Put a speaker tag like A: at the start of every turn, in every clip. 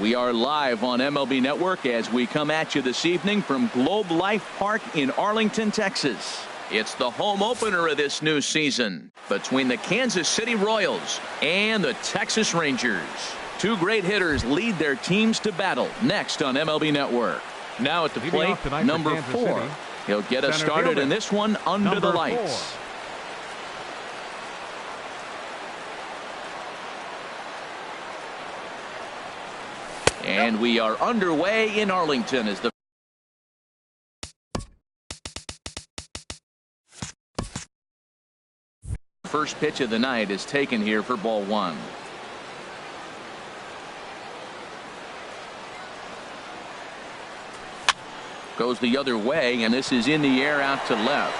A: We are live on MLB Network as we come at you this evening from Globe Life Park in Arlington, Texas. It's the home opener of this new season between the Kansas City Royals and the Texas Rangers. Two great hitters lead their teams to battle next on MLB Network. Now at the plate, number 4. He'll get us started in this one under the lights. And we are underway in Arlington as the first pitch of the night is taken here for ball 1. Goes the other way, and this is in the air out to left.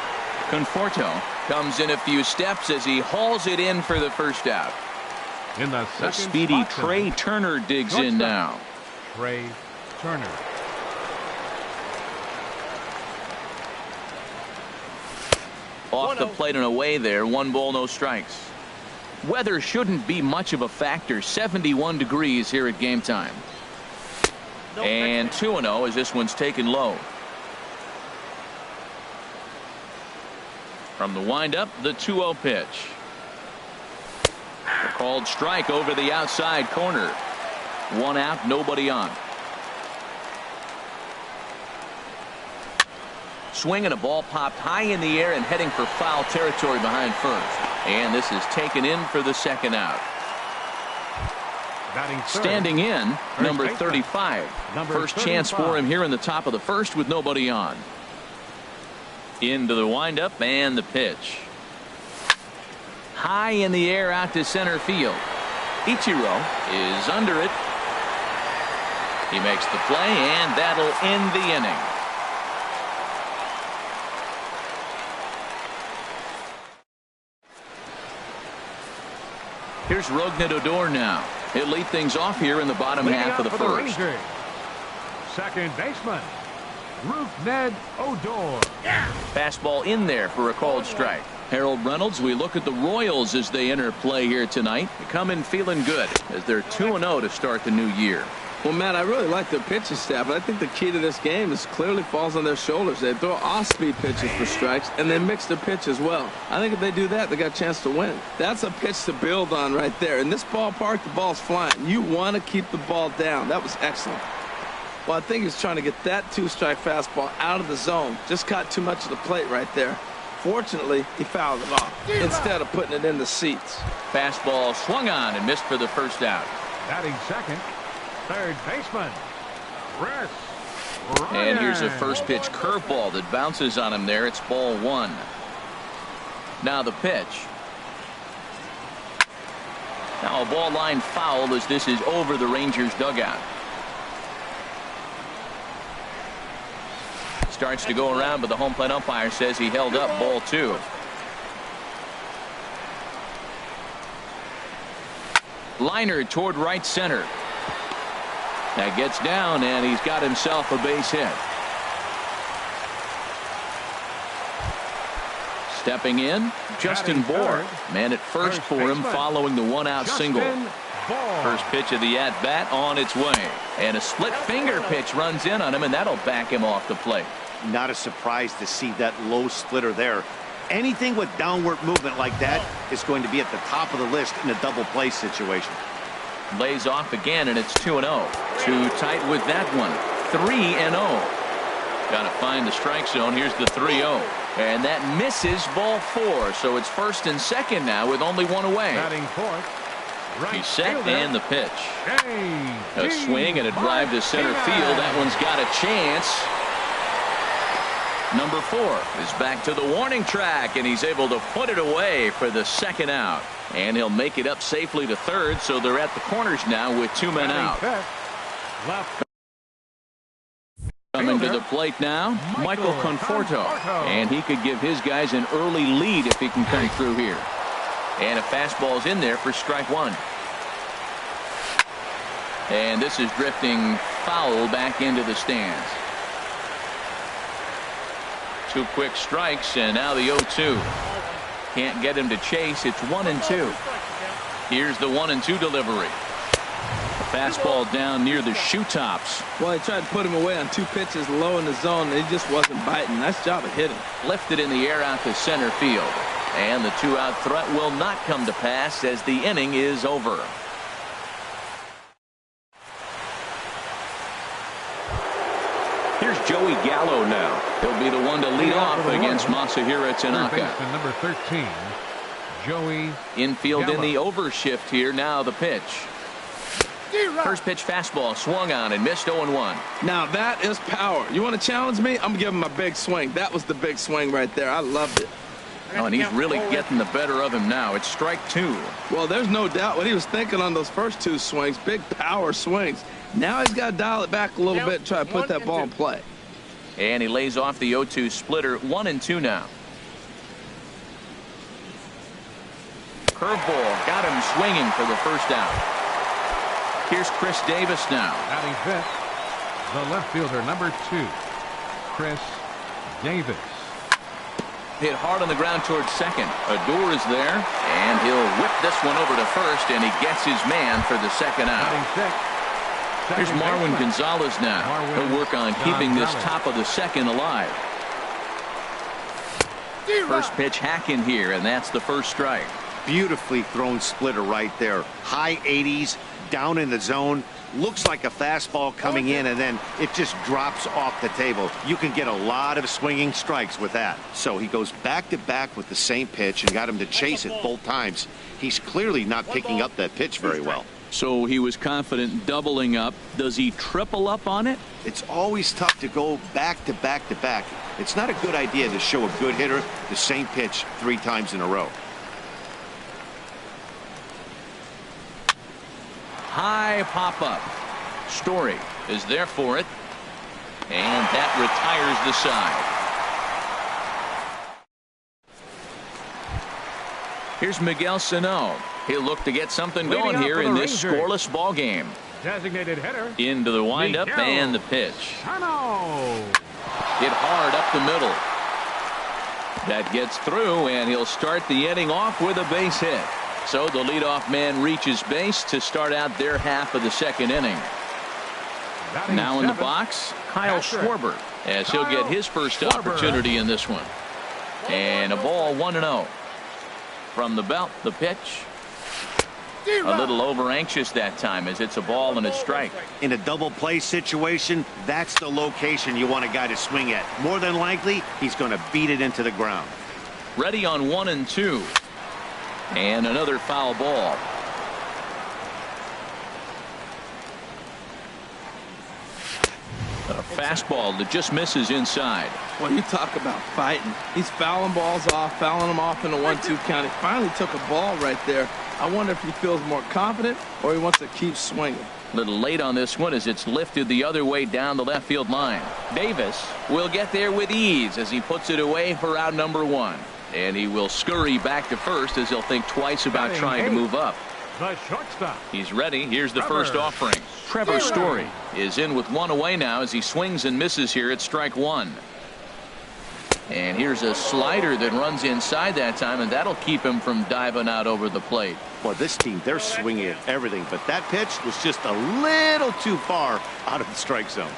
A: Conforto comes in a few steps as he hauls it in for the first out.
B: In the
A: speedy Trey Turner digs in now.
B: Trey Turner.
A: Off the plate and away there. 1 ball, no strikes. Weather shouldn't be much of a factor. 71 degrees here at game time. And 2-0 as this one's taken low. From the windup, the 2-0 pitch. A called strike over the outside corner. 1 out, nobody on. Swing and a ball popped high in the air and heading for foul territory behind first. And this is taken in for the second out. Standing in, number 35. First chance for him here in the top of the first with nobody on. Into the windup and the pitch. High in the air out to center field. Ichiro is under it. He makes the play, and that'll end the inning. Here's Rougned Odor now. He'll lead things off here in the bottom half of the first.
B: Second baseman, Rougned Odor.
A: Fastball in there for a called strike. Harold Reynolds, we look at the Royals as they enter play here tonight. They come in feeling good as they're 2-0 to start the new year.
C: Well, Matt, I really like their pitching staff, but I think the key to this game is clearly falls on their shoulders. They throw off-speed pitches for strikes, and they mix their pitch as well. I think if they do that, they got a chance to win. That's a pitch to build on right there. In this ballpark, the ball's flying. You want to keep the ball down. That was excellent. Well, I think he's trying to get that 2-strike fastball out of the zone. Just caught too much of the plate right there. Fortunately, he fouled it off instead of putting it in the seats.
A: Fastball swung on and missed for the first out.
B: Batting second, third baseman, Chris Ryan.
A: And here's a first pitch curveball that bounces on him there. It's ball 1. Now the pitch. Now a ball line foul as this is over the Rangers dugout. Starts to go around, but the home plate umpire says he held up ball 2. Liner toward right center. That gets down, and he's got himself a base hit. Stepping in, Justin Bour. Man at first for him following the 1-out single. First pitch of the at-bat on its way. And a split finger pitch runs in on him, and that'll back him off the plate.
D: Not a surprise to see that low splitter there. Anything with downward movement like that is going to be at the top of the list in a double play situation.
A: Lays off again, and it's 2-0. Too tight with that one. 3-0. Got to find the strike zone. Here's the 3-0. And that misses ball 4. So it's first and second now with only 1 away.
B: Batting fourth.
A: He's set, and the pitch. A swing and a drive to center field. That one's got a chance. Number 4 is back to the warning track, and he's able to put it away for the second out. And he'll make it up safely to third, so they're at the corners now with 2 men out. Coming to the plate now, Michael Conforto. And he could give his guys an early lead if he can come through here. And a fastball's in there for strike 1. And this is drifting foul back into the stands. 2 quick strikes, and now the 0-2. Can't get him to chase. It's 1-2. Here's the 1-2 delivery. A Fastball down near the shoe tops.
C: Well, he tried to put him away on 2 pitches low in the zone, and he just wasn't biting. Nice job of hitting.
A: Lifted in the air out to center field. And the 2-out threat will not come to pass as the inning is over. Here's Joey Gallo now. He'll be the one to lead off against Masahiro Tanaka.
B: Number 13, Joey
A: Infield
B: Gallo.
A: in the overshift here. Now the pitch. First pitch fastball swung on and missed 0-1.
C: Now that is power. You want to challenge me? I'm giving him a big swing. That was the big swing right there. I loved it.
A: Oh, and he's really getting the better of him now. It's strike 2.
C: Well, there's no doubt what he was thinking on those first 2 swings. Big power swings. Now he's got to dial it back a little bit and try to put that ball in play.
A: And he lays off the 0-2 splitter. 1-2 now. Curveball got him swinging for the first out. Here's Chris Davis now.
B: Batting fifth, the left fielder, number 2, Chris Davis.
A: Hit hard on the ground towards second. Odor is there, and he'll whip this one over to first, and he gets his man for the second out.
B: Batting sixth,
A: Here's
B: second
A: Marwin
B: baseman.
A: Gonzalez now.
B: Marwin
A: He'll work on keeping this
B: Gonzalez.
A: top of the second alive. First pitch hack in here, and that's the first strike.
D: Beautifully thrown splitter right there. High 80s, down in the zone. Looks like a fastball coming in, and then it just drops off the table. You can get a lot of swinging strikes with that. So he goes back-to-back with the same pitch and got him to chase it both times. He's clearly not picking up that pitch very well.
A: So he was confident doubling up. Does he triple up on it?
D: It's always tough to go back-to-back-to-back. It's not a good idea to show a good hitter the same pitch 3 times in a row.
A: High pop-up. Story is there for it. And that retires the side. Here's Miguel Sano. He'll look to get something
B: Leading
A: going
B: off
A: here
B: for
A: in
B: the
A: this
B: Rangers.
A: scoreless ball game.
B: Designated hitter,
A: Into the windup
B: Miguel
A: and the pitch.
B: Sano.
A: Hit hard up the middle. That gets through, and he'll start the inning off with a base hit. So the leadoff man reaches base to start out their half of the second inning.
B: Batting
A: Now in the
B: seventh,
A: box, Kyle
B: catcher.
A: Schwarber, as he'll get his first
B: Schwarber.
A: opportunity in this one. And a ball 1-0. From the belt, the pitch. A little over anxious that time as it's a ball and a strike.
D: In a double play situation, that's the location you want a guy to swing at. More than likely, he's going to beat it into the ground.
A: Ready on 1-2. And another foul ball. A fastball that just misses inside.
C: Well, you talk about fighting. He's fouling balls off, fouling them off in a 1-2 count. He finally took a ball right there. I wonder if he feels more confident or he wants to keep swinging.
A: A little late on this one as it's lifted the other way down the left field line. Davis will get there with ease as he puts it away for out number 1. And he will scurry back to first as he'll think twice about
B: Batting
A: trying to
B: eighth.
A: move up.
B: The shortstop,
A: He's ready. Here's the
B: Trevor
A: first offering. Trevor Story is in with 1 away now as he swings and misses here at strike 1. And here's a slider that runs inside that time, and that'll keep him from diving out over the plate.
D: Well, this team, they're swinging at everything, but that pitch was just a little too far out of the strike zone.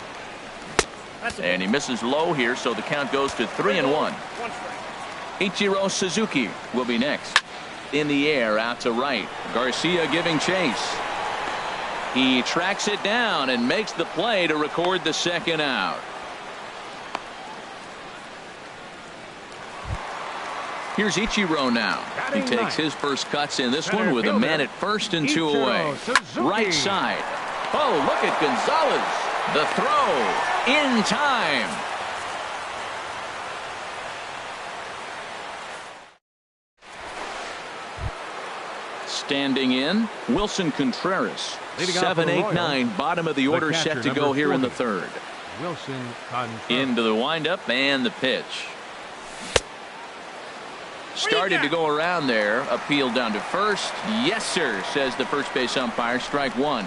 A: And he misses low here, so the count goes to 3-1. Ichiro Suzuki will be next. In the air, out to right. Garcia giving chase. He tracks it down and makes the play to record the second out. Here's Ichiro now. He takes his first cuts in this one with a man at first and 2 away. Right side. Oh, look at Gonzalez. The throw in time. Standing in, Wilson Contreras.
B: Leading off for the
A: 7-8-9,
B: Royals,
A: bottom of the order
B: catcher,
A: set to
B: number
A: go here in the
B: 40.
A: third.
B: Wilson Contreras.
A: Into the windup and the pitch. Started to go around there. Appeal down to first. Yes, sir, says the first base umpire. Strike 1.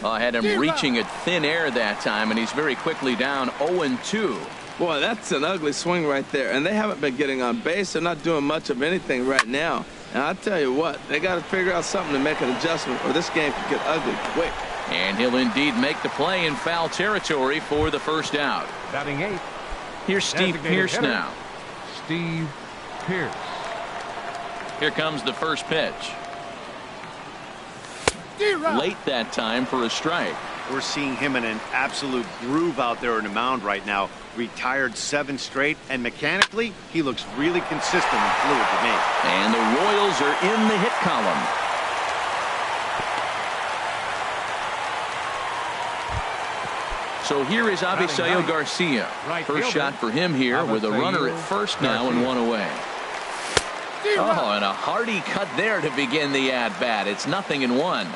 A: I had him reaching at thin air that time, and he's very quickly down 0-2.
C: Boy, that's an ugly swing right there. And they haven't been getting on base. They're not doing much of anything right now. Now, I tell you what, they got to figure out something to make an adjustment, or this game could get ugly quick.
A: And he'll indeed make the play in foul territory for the first out.
B: Batting 8.
A: Here's Steve Pierce now.
B: Steve Pierce.
A: Here comes the first pitch. Late that time for a strike.
D: We're seeing him in an absolute groove out there on the mound right now. Retired 7 straight, and mechanically, he looks really consistent and fluid to me.
A: And the Royals are in the hit column. So here is Avisail Garcia. First shot for him here with a runner at first now and 1 away. Oh, and a hearty cut there to begin the at-bat. It's 0-1.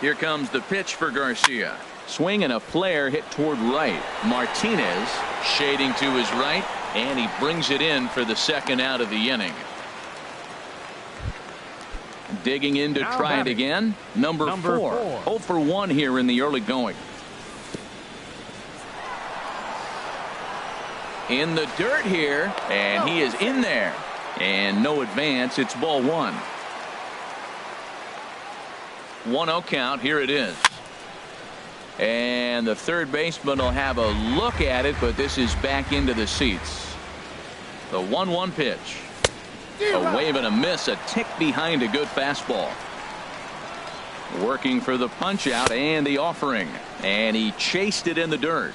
A: Here comes the pitch for Garcia. Swing and a flare hit toward right. Martinez shading to his right, and he brings it in for the second out of the inning. Digging in to try it again. Number 4. 0 for 1 here in the early going. In the dirt here, and he is in there. And no advance. It's ball 1. 1-0 count. Here it is. And the third baseman will have a look at it, but this is back into the seats. The 1-1 pitch. A wave and a miss, a tick behind a good fastball. Working for the punch out and the offering. And he chased it in the dirt.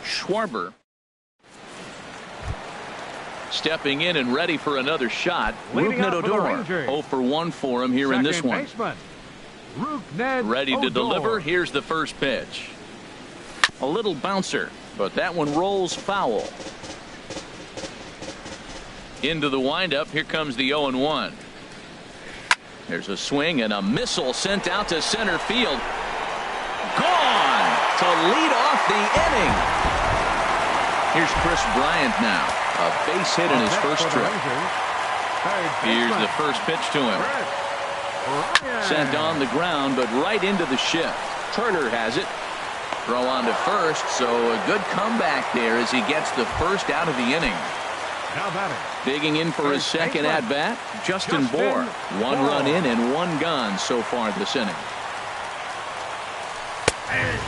A: Schwarber stepping in and ready for another shot. Rougned Odor. 0 for 1 for him here in this one. Ready to deliver. Here's the first pitch. A little bouncer, but that one rolls foul. Into the windup. Here comes the 0-1. There's a swing and a missile sent out to center field. Gone to lead off the inning. Here's Chris Bryant now. A base hit in his first trip. Here's the first pitch to him. Sent on the ground, but right into the shift. Turner has it. Throw on to first, so a good comeback there as he gets the first out of the inning. Digging in for his second at-bat, Justin Bour. 1 run in and 1 gone so far this inning.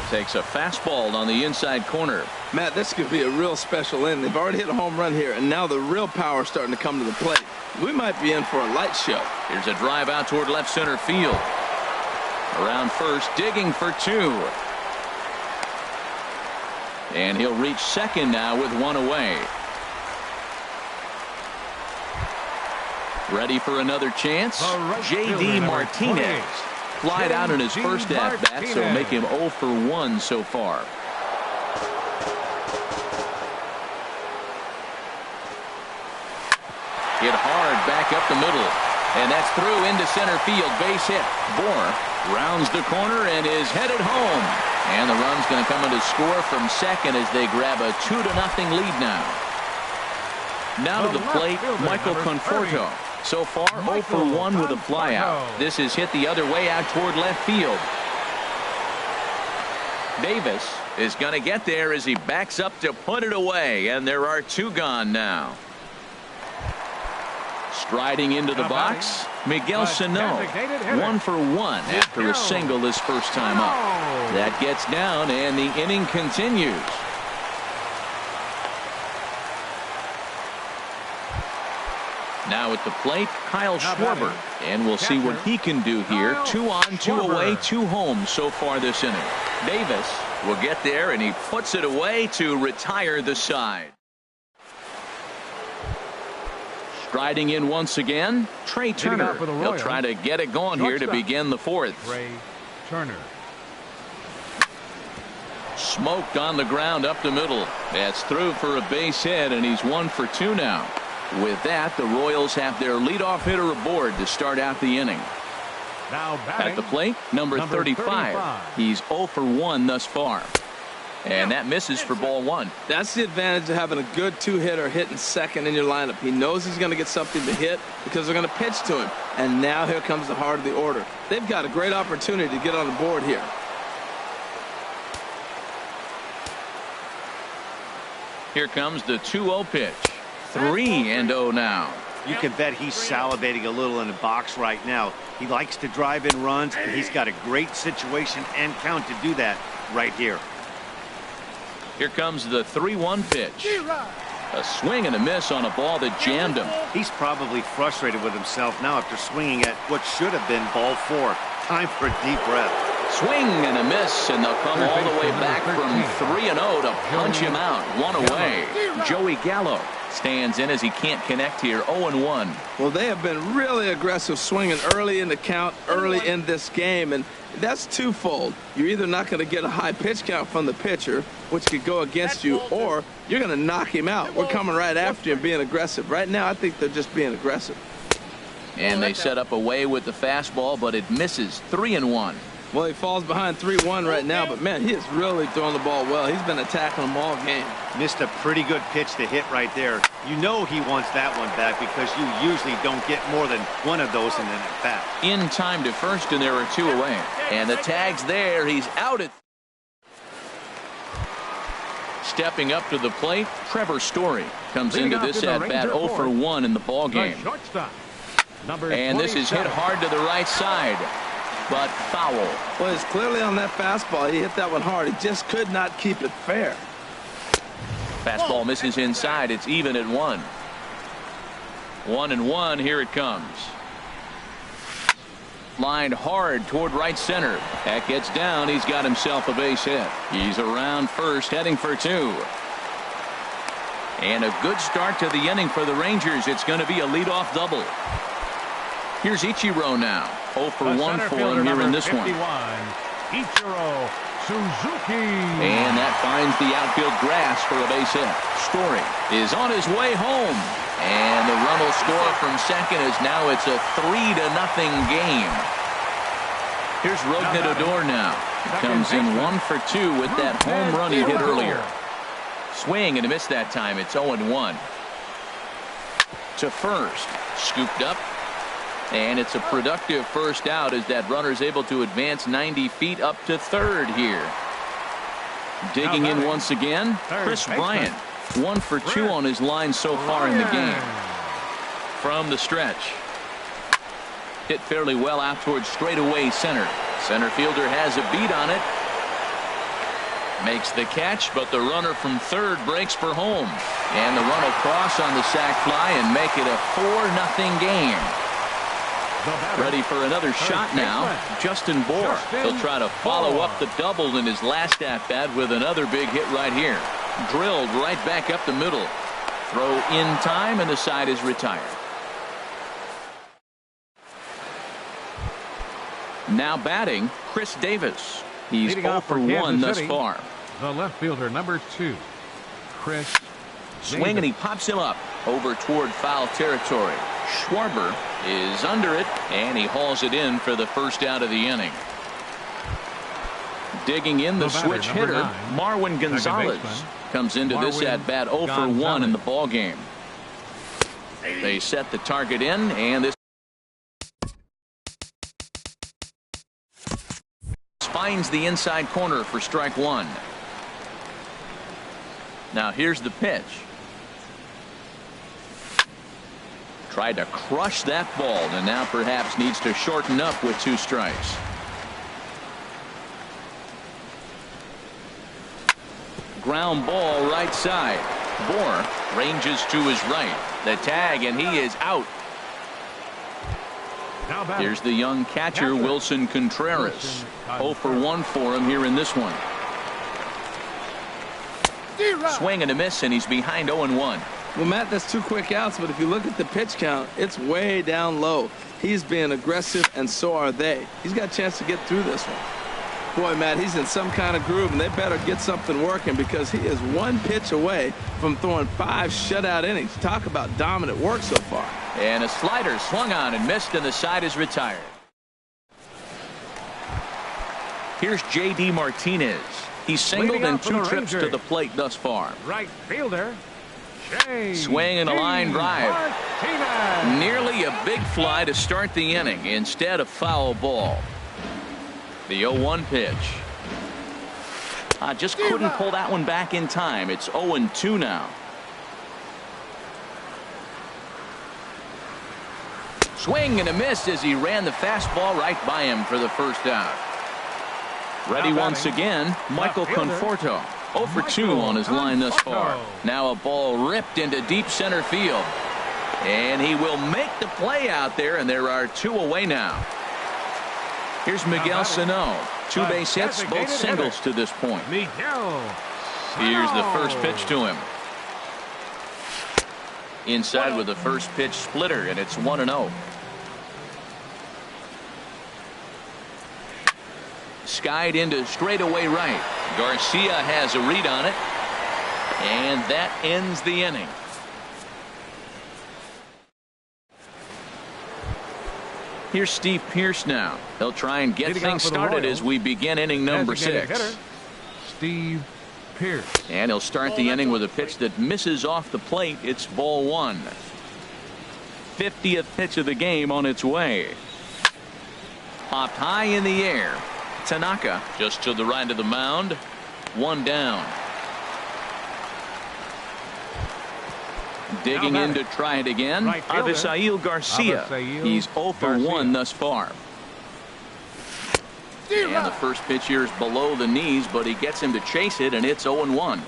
A: Takes a fastball on the inside corner.
C: Matt, this could be a real special inning. They've already hit a home run here, and now the real power is starting to come to the plate. We might be in for a light show.
A: Here's a drive out toward left center field. Around first, digging for 2. And he'll reach second now with 1 away. Ready for another chance? J.D. Martinez. Flied out in his first at-bat, so make him 0 for 1 so far. Hit hard back up the middle. And that's through into center field. Base hit. Bour rounds the corner and is headed home. And the run's going to come in to score from second as they grab a 2-0 lead now. Now to the plate, Michael Conforto. So far, 0 for 1 with a flyout. This is hit the other way out toward left field. Davis is going to get there as he backs up to put it away, and there are 2 gone now. Striding into the box, Miguel Sano. 1 for 1 after a single his first time up. That gets down, and the inning continues. Now at the plate, Kyle Schwarber, and we'll see what he can do here. 2 on, 2 away, 2 home so far this inning. Davis will get there, and he puts it away to retire the side. Striding in once again, Trey Turner. He'll try to get it going here to begin the 4th.
B: Trey Turner.
A: Smoked on the ground up the middle. That's through for a base hit, and he's 1 for 2 now. With that, the Royals have their leadoff hitter aboard to start out the inning.
B: Now
A: at the plate, number 35. He's 0 for 1 thus far. And that misses for ball 1.
C: That's the advantage of having a good 2-hitter hitting second in your lineup. He knows he's going to get something to hit because they're going to pitch to him. And now here comes the heart of the order. They've got a great opportunity to get on the board here.
A: Here comes the 2-0 pitch. 3-0 now.
D: You can bet he's salivating a little in the box right now. He likes to drive in runs, and he's got a great situation and count to do that right here.
A: Here comes the 3-1 pitch. A swing and a miss on a ball that jammed him.
D: He's probably frustrated with himself now after swinging at what should have been ball 4. Time for a deep breath.
A: Swing and a miss, and they'll come all the way back from 3-0 to punch him out. One away. Joey Gallo stands in as he can't connect here. 0-1.
C: Well, they have been really aggressive swinging early in the count, early in this game, and that's twofold. You're either not going to get a high pitch count from the pitcher, which could go against you, or you're going to knock him out. We're coming right after you and being aggressive. Right now, I think they're just being aggressive.
A: And they set up away with the fastball, but it misses. 3-1.
C: Well, he falls behind 3-1 right now, but, man, he is really throwing the ball well. He's been attacking them all game.
D: Missed a pretty good pitch to hit right there. You know he wants that one back because you usually don't get more than one of those in an at-bat.
A: In time to first, and there are 2 away. And the tag's there. He's out at. Stepping up to the plate, Trevor Story comes into this at-bat 0 for 1 in the ball game. And this is hit hard to the right side, but foul.
C: Well, he's clearly on that fastball. He hit that one hard. He just could not keep it fair.
A: Fastball misses inside. It's even at 1. 1-1. Here it comes. Lined hard toward right center. That gets down. He's got himself a base hit. He's around first, heading for 2. And a good start to the inning for the Rangers. It's going to be a leadoff double. Here's Ichiro now. 0 for 1 for him here in this 51.
B: Ichiro Suzuki.
A: And that finds the outfield grass for a base hit. Story is on his way home. And the run will score from second as now it's a 3-0 game. Here's Rougned Odor now. He comes in 1 for 2 with that home run he hit earlier. Swing and a miss that time. It's 0-1. To first. Scooped up. And it's a productive first out as that runner's able to advance 90 feet up to third here. Digging in once again, Chris Bryant. 1 for 2 on his line so far in the game. From the stretch. Hit fairly well out towards straightaway center. Center fielder has a beat on it. Makes the catch, but the runner from third breaks for home. And the run will cross on the sac fly and make it a 4-0 game. Ready for another shot now. Justin Bour. He'll try to follow up the double in his last at-bat with another big hit right here. Drilled right back up the middle. Throw in time, and the side is retired. Now batting, Chris Davis. He's 0 for 1 thus far.
B: The left fielder, number 2, Chris
A: Swing, and he pops him up over toward foul territory. Schwarber is under it, and he hauls it in for the first out of the inning. Digging in the switch hitter, Marwin Gonzalez comes into this at-bat 0 for 1 in the ball game. They set the target in, and this finds the inside corner for strike 1. Now here's the pitch. Tried to crush that ball, and now perhaps needs to shorten up with 2 strikes. Ground ball right side. Bour ranges to his right. The tag, and he is out. Here's the young catcher, Wilson Contreras. 0 for 1 for him here in this one. Swing and a miss, and he's behind 0-1.
C: Well, Matt, that's 2 quick outs, but if you look at the pitch count, it's way down low. He's being aggressive, and so are they. He's got a chance to get through this one. Boy, Matt, he's in some kind of groove, and they better get something working because he is 1 pitch away from throwing 5 shutout innings. Talk about dominant work so far.
A: And a slider swung on and missed, and the side is retired. Here's J.D. Martinez. He's singled in 2 trips to the plate thus far.
B: Right fielder.
A: Swing and a line drive. Nearly a big fly to start the inning. Instead, a foul ball. The 0-1 pitch. Just couldn't pull that one back in time. It's 0-2 now. Swing and a miss as he ran the fastball right by him for the first out. Ready once again, Michael Conforto. 0 for 2 on his line thus far. Now a ball ripped into deep center field. And he will make the play out there, and there are 2 away now. Here's Miguel Sano. 2 base hits, both singles to this point. Here's the first pitch to him. Inside with the first pitch splitter, and it's 1-0. Skied into straightaway right. Garcia has a read on it, and that ends the inning. Here's Steve Pearce now. He'll try and get things started as we begin inning number 6.
B: Steve Pearce.
A: And he'll start the inning with a pitch that misses off the plate. It's ball 1. 50th pitch of the game on its way. Popped high in the air. Tanaka just to the right of the mound. 1 down. Digging in to try it again. Avisail Garcia. He's 0 for 1 thus far. And the first pitch here is below the knees, but he gets him to chase it, and it's 0-1.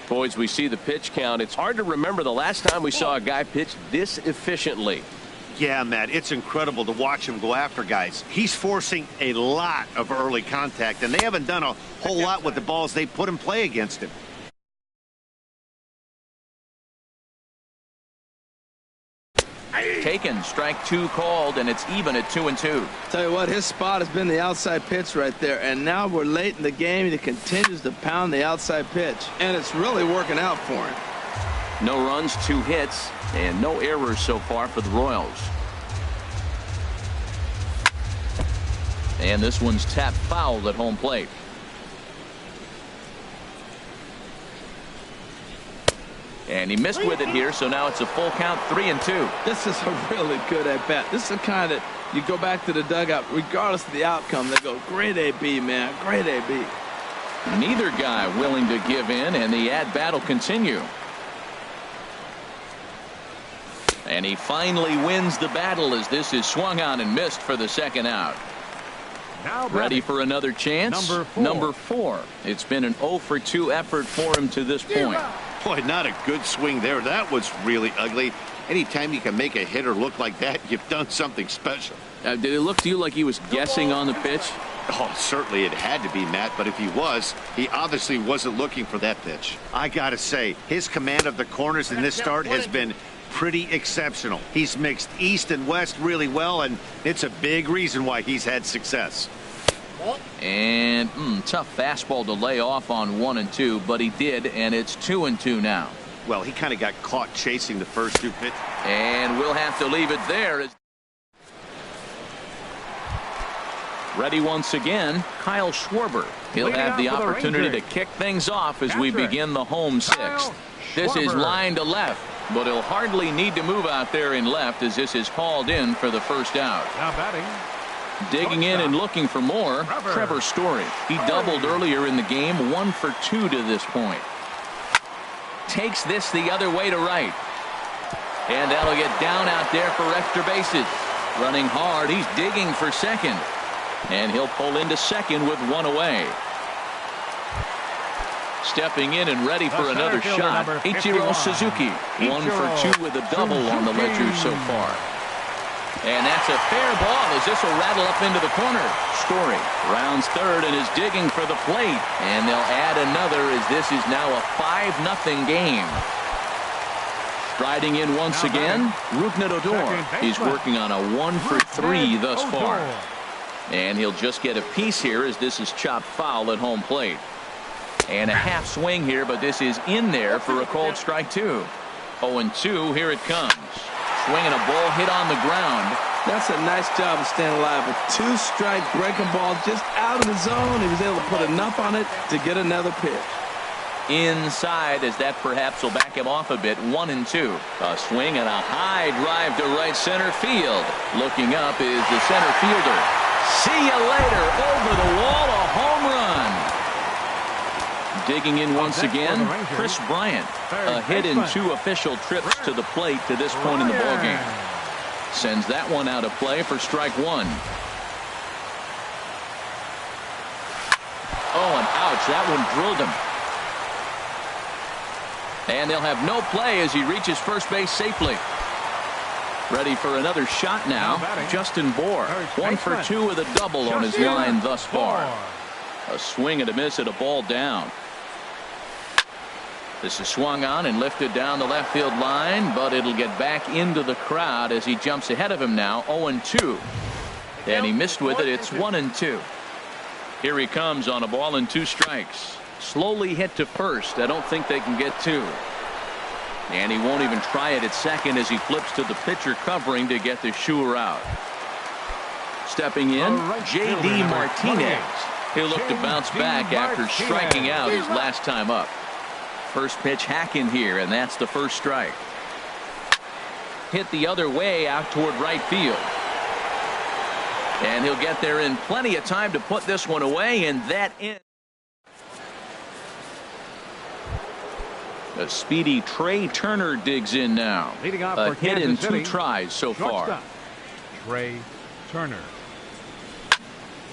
A: Boys, we see the pitch count. It's hard to remember the last time we saw a guy pitch this efficiently.
D: Yeah, Matt, it's incredible to watch him go after guys. He's forcing a lot of early contact, and they haven't done a whole lot with the balls they put in play against him.
A: Taken, strike 2 called, and it's even at 2-2.
C: Tell you what, his spot has been the outside pitch right there, and now we're late in the game, and he continues to pound the outside pitch, and it's really working out for him.
A: No runs, 2 hits, and no errors so far for the Royals. And this one's tapped foul at home plate. And he missed with it here, so now it's a full count, 3-2.
C: This is a really good at-bat. This is the kind that you go back to the dugout, regardless of the outcome, they go, great AB, man, great AB.
A: Neither guy willing to give in, and the at-bat will continue. And he finally wins the battle as this is swung on and missed for the second out.
B: Now
A: ready for another chance? Number 4. It's been an 0 for 2 effort for him to this point.
D: Boy, not a good swing there. That was really ugly. Anytime you can make a hitter look like that, you've done something special.
A: Did it look to you like he was guessing on the pitch?
D: Oh, certainly it had to be, Matt, but if he was, he obviously wasn't looking for that pitch. I gotta say, his command of the corners in this start has been pretty exceptional. He's mixed east and west really well, and it's a big reason why he's had success.
A: And tough fastball to lay off on 1 and 2, but he did, and it's 2 and 2 now.
D: Well, he kind of got caught chasing the first 2 pitches.
A: And we'll have to leave it there. Ready once again, Kyle Schwarber. He'll have the opportunity to kick things off as we begin the home 6th. This is line to left, but he'll hardly need to move out there in left as this is called in for the first out.
B: Now batting.
A: Digging in and looking for more, Trevor Story. He doubled earlier in the game, 1 for 2 to this point. Takes this the other way to right. And that'll get down out there for extra bases. Running hard, he's digging for second. And he'll pull into second with 1 away. Stepping in and ready for another shot, Ichiro Suzuki. 1 for 2 with a double on the ledger so far. And that's a fair ball as this will rattle up into the corner. Story rounds third and is digging for the plate. And they'll add another as this is now a 5-0 game. Striding in once again, Rougned Odor. He's working on a 1 for 3 thus far. And he'll just get a piece here as this is chopped foul at home plate. And a half swing here, but this is in there for a called strike 2. 0-2, here it comes. Swinging a ball hit on the ground.
C: That's a nice job of staying alive. A 2-strike breaking ball just out of the zone. He was able to put enough on it to get another pitch.
A: Inside as that perhaps will back him off a bit. 1-2. A swing and a high drive to right center field. Looking up is the center fielder. See you later. Over the wall, a home run. Digging in once again, Chris Bryant. A hit in 2 official trips to the plate to this point in the ballgame. Sends that one out of play for strike one. Oh, and ouch, that one drilled him. And they'll have no play as he reaches first base safely. Ready for another shot now. Justin Bour, 1 for 2 with a double on his line thus far. A swing and a miss at a ball down. This is swung on and lifted down the left field line, but it'll get back into the crowd as he jumps ahead of him now. 0-2. And he missed with it. It's 1-2. Here he comes on a ball and 2 strikes. Slowly hit to first. I don't think they can get 2. And he won't even try it at second as he flips to the pitcher covering to get the shooter out. Stepping in, J.D. Martinez. He'll look to bounce back after striking out his last time up. First pitch hacking here, and that's the first strike. Hit the other way out toward right field. And he'll get there in plenty of time to put this one away, and that ends. A speedy Trey Turner digs in now.
B: Leading off
A: a
B: for
A: hit in
B: Kansas
A: 2
B: City.
A: tries so far.
B: Shortstop, Trey Turner.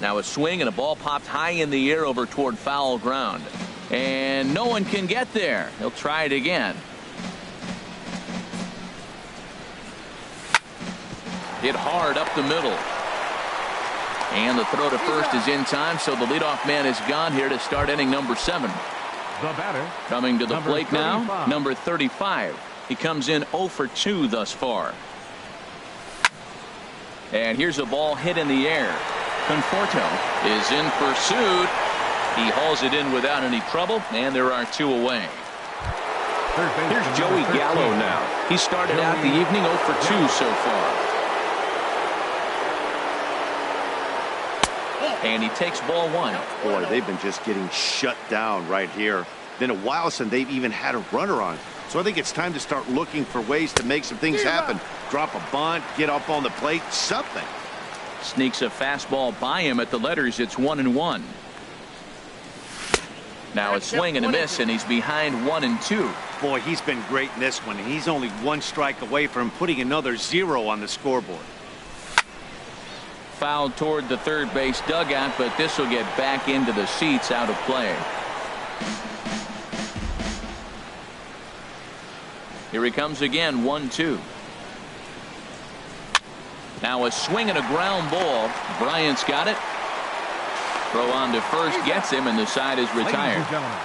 A: Now a swing and a ball popped high in the air over toward foul ground. And no one can get there. He'll try it again. Hit hard up the middle. And the throw to first is in time, so the leadoff man is gone here to start inning number 7.
B: The batter.
A: Coming to the
B: number
A: plate
B: 35.
A: now, number 35. He comes in 0 for 2 thus far. And here's a ball hit in the air. Conforto is in pursuit. He hauls it in without any trouble, and there are 2 away. Here's Joey Gallo now. He started out the evening 0 for 2 so far. And he takes ball 1.
D: Boy, they've been just getting shut down right here. Been a while since they've even had a runner on. So I think it's time to start looking for ways to make some things happen. Drop a bunt, get up on the plate, something.
A: Sneaks a fastball by him at the letters. It's 1-1. Now a swing and a miss, and he's behind 1-2.
D: Boy, he's been great in this one. He's only 1 strike away from putting another 0 on the scoreboard.
A: Fouled toward the third base dugout, but this will get back into the seats out of play. Here he comes again, 1-2. Now a swing and a ground ball. Bryant's got it. Throw on to first, gets him, and the side is retired.
B: Ladies and gentlemen,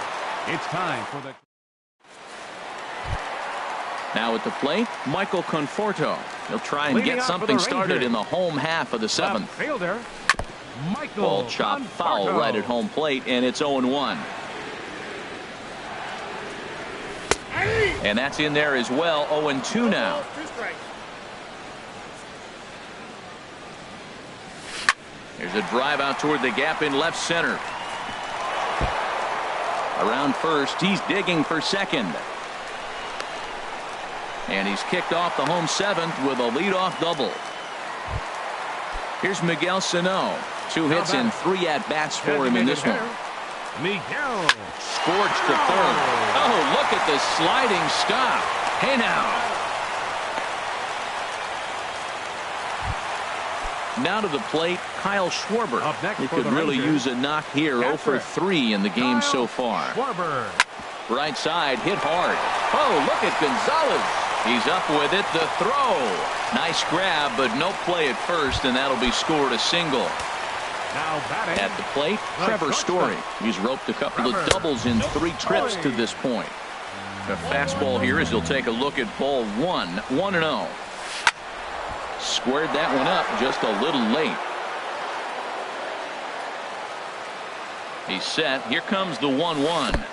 B: it's time for the...
A: Now at the plate, Michael Conforto. He'll try and get something started in the home half of the 7th.
B: Fielder, Michael
A: Ball chopped foul right at home plate, and it's 0-1. And that's in there as well. 0-2 now. There's a drive out toward the gap in left center. Around first, he's digging for second. And he's kicked off the home 7th with a leadoff double. Here's Miguel Sano. 2 hits and 3 at-bats for him in this one.
B: Miguel.
A: Scorched to third. Oh, look at the sliding stop. Hey now. Now to the plate, Kyle Schwarber. He could really use a knock here. 0 for 3 in the game so far.
B: Schwarber.
A: Right side, hit hard. Oh, look at Gonzalez. He's up with it. The throw. Nice grab, but no play at first, and that'll be scored a single.
B: Now batting.
A: At the plate, Trevor Story. He's roped a couple of doubles in 3 trips to this point. A fastball here as he'll take a look at ball 1. 1-0. Squared that one up just a little late. He's set. Here comes the 1-1.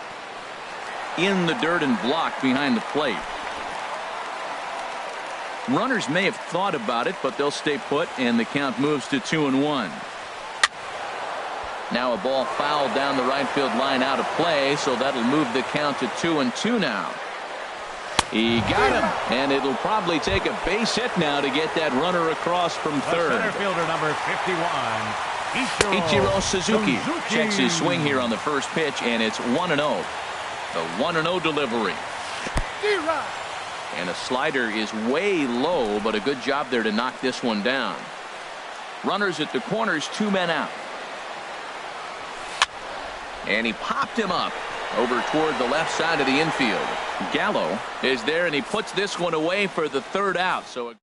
A: In the dirt and blocked behind the plate. Runners may have thought about it, but they'll stay put, and the count moves to 2-1. Now a ball fouled down the right field line out of play, so that'll move the count to 2-2 now. He got him, and it'll probably take a base hit now to get that runner across from third.
B: Center fielder number 51,
A: Ichiro Suzuki checks his swing here on the first pitch, and it's 1-0. The 1-0 delivery. And a slider is way low, but a good job there to knock this one down. Runners at the corners, 2 men out. And he popped him up over toward the left side of the infield. Gallo is there, and he puts this one away for the 3rd out. So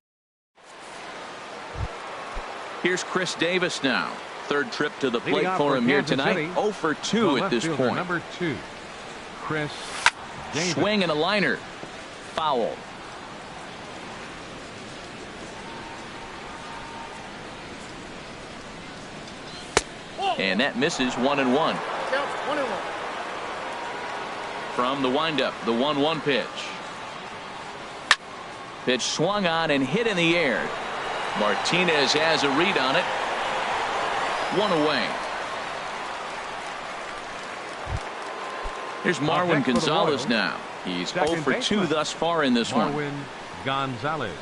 A: here's Chris Davis now. 3rd trip to the plate for him here tonight. 0 for 2 at this point.
B: Number 2, Chris Davis.
A: Swing and a liner. Foul. And that misses 1-1. From the windup, the 1-1 pitch. Pitch swung on and hit in the air. Martinez has a read on it. 1 away. Here's Marwin Gonzalez now. He's 0 for 2 thus far in this one.
B: Marwin Gonzalez.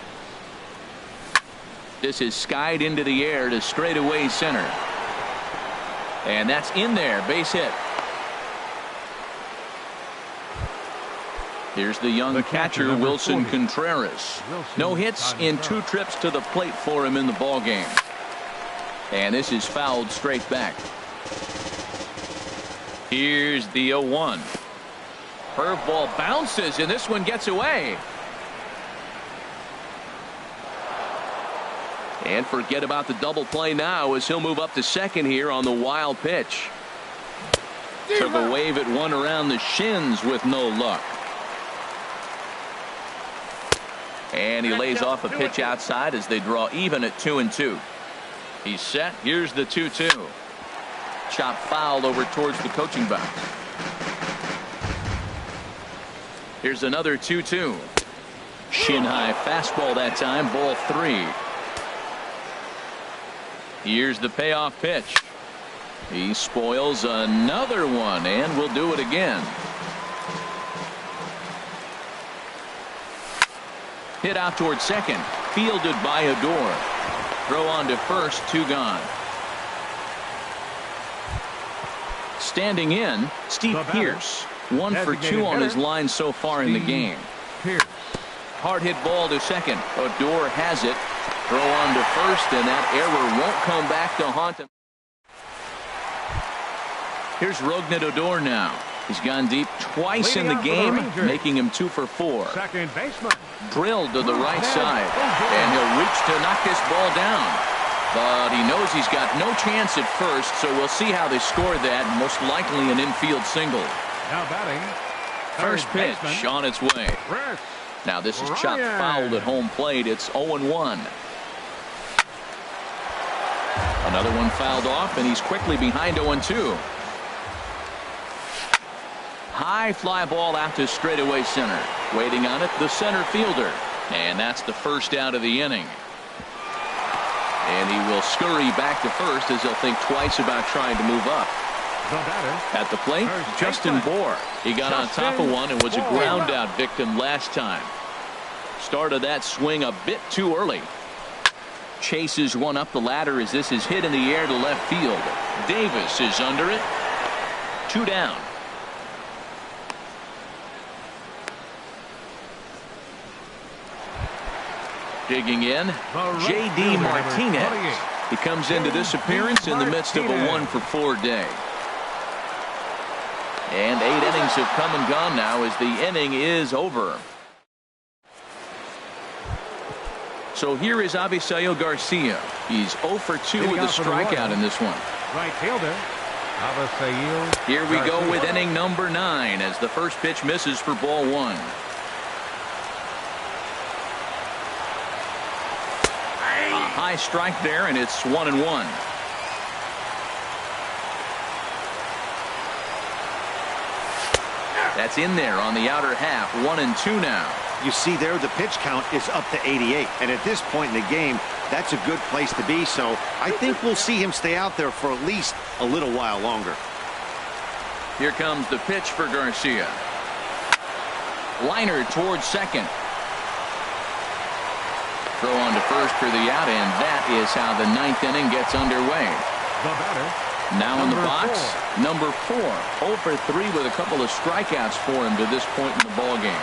A: This is skied into the air to straightaway center. And that's in there. Base hit. Here's the young catcher, Wilson Contreras. No hits in 2 trips to the plate for him in the ballgame. And this is fouled straight back. Here's the 0-1. Curveball bounces, and this one gets away. And forget about the double play now as he'll move up to second here on the wild pitch. Took a wave at one around the shins with no luck. And he lays off a pitch outside as they draw even at 2-2. He's set. Here's the 2-2. Chop fouled over towards the coaching box. Here's another 2-2. Shin high fastball that time. Ball 3. Here's the payoff pitch. He spoils another one and will do it again. Hit out toward second. Fielded by Odor. Throw on to first. 2 gone. Standing in, Steve Pierce. 1 for 2 on his line so far in the game.
B: Pierce.
A: Hard hit ball to second. Odor has it. Throw on to first, and that error won't come back to haunt him. Here's Rougned Odor now. He's gone deep twice in the game, making him 2 for 4.
B: Second baseman.
A: Drilled to the right side, and he'll reach to knock this ball down. But he knows he's got no chance at first, so we'll see how they score that. Most likely an infield single.
B: Now batting.
A: First pitch on its way. Now this is chopped fouled at home plate. It's 0-1. Another one fouled off, and he's quickly behind 0-2. High fly ball out to straightaway center. Waiting on it, the center fielder. And that's the first out of the inning. And he will scurry back to first as he'll think twice about trying to move up. At the plate, Justin Bohr. He got on top of one and was a ground out victim last time. Started that swing a bit too early. Chases one up the ladder as this is hit in the air to left field. Davis is under it. 2 down. Digging in, J.D. Martinez. He comes into this appearance in the midst of a 1 for 4 day. And 8 innings have come and gone now as the inning is over. So here is Avisail Garcia. He's 0 for 2 with a strikeout in this one.
B: Right fielder, Avisail.
A: Here we go with inning number 9 as the first pitch misses for ball 1. A high strike there, and it's 1-1. That's in there on the outer half. 1-2 now.
D: You see there, the pitch count is up to 88. And at this point in the game, that's a good place to be. So I think we'll see him stay out there for at least a little while longer.
A: Here comes the pitch for Garcia. Liner towards second. Throw on to first for the out, and that is how the 9th inning gets underway.
B: The batter.
A: Now in the box, number 4. 0 for 3 with a couple of strikeouts for him to this point in the ballgame.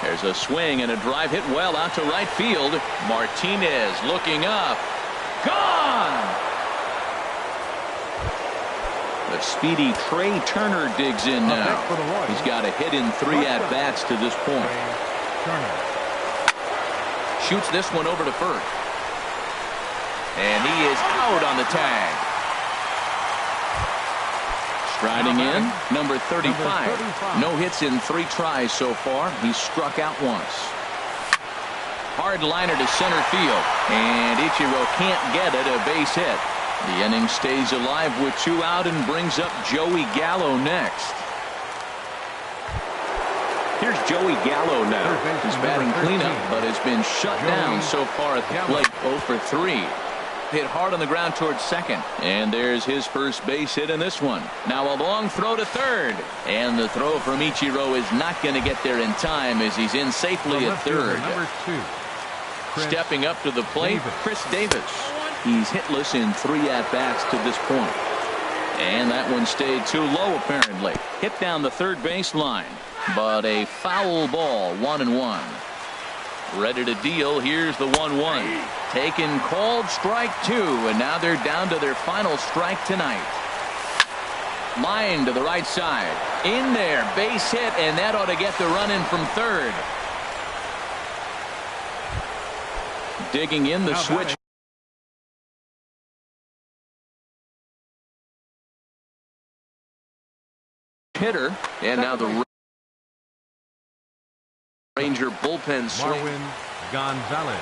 A: There's a swing and a drive hit well out to right field. Martinez looking up. Gone! The speedy Trey Turner digs in now. He's got a hit in 3 at-bats to this point. Shoots this one over to first. And he is out on the tag. Striding in, number 35. No hits in 3 tries so far. He's struck out once. Hard liner to center field. And Ichiro can't get it, a base hit. The inning stays alive with 2 out and brings up Joey Gallo next. Here's Joey Gallo now. He's batting cleanup, but has been shut down so far at the plate. 0 for 3. Hit hard on the ground towards second. And there's his first base hit in this one. Now a long throw to third. And the throw from Ichiro is not going to get there in time as he's in safely at third.
B: Number 2.
A: Stepping up to the plate, Chris Davis. He's hitless in 3 at-bats to this point. And that one stayed too low apparently. Hit down the third baseline. But a foul ball, 1-1. Ready to deal. Here's the 1-1. Taken, called, strike 2. And now they're down to their final strike tonight. Line to the right side. In there. Base hit. And that ought to get the run in from third. Digging in the switch. Hitter. And now the Ranger bullpen swing.
B: Marwin Gonzalez.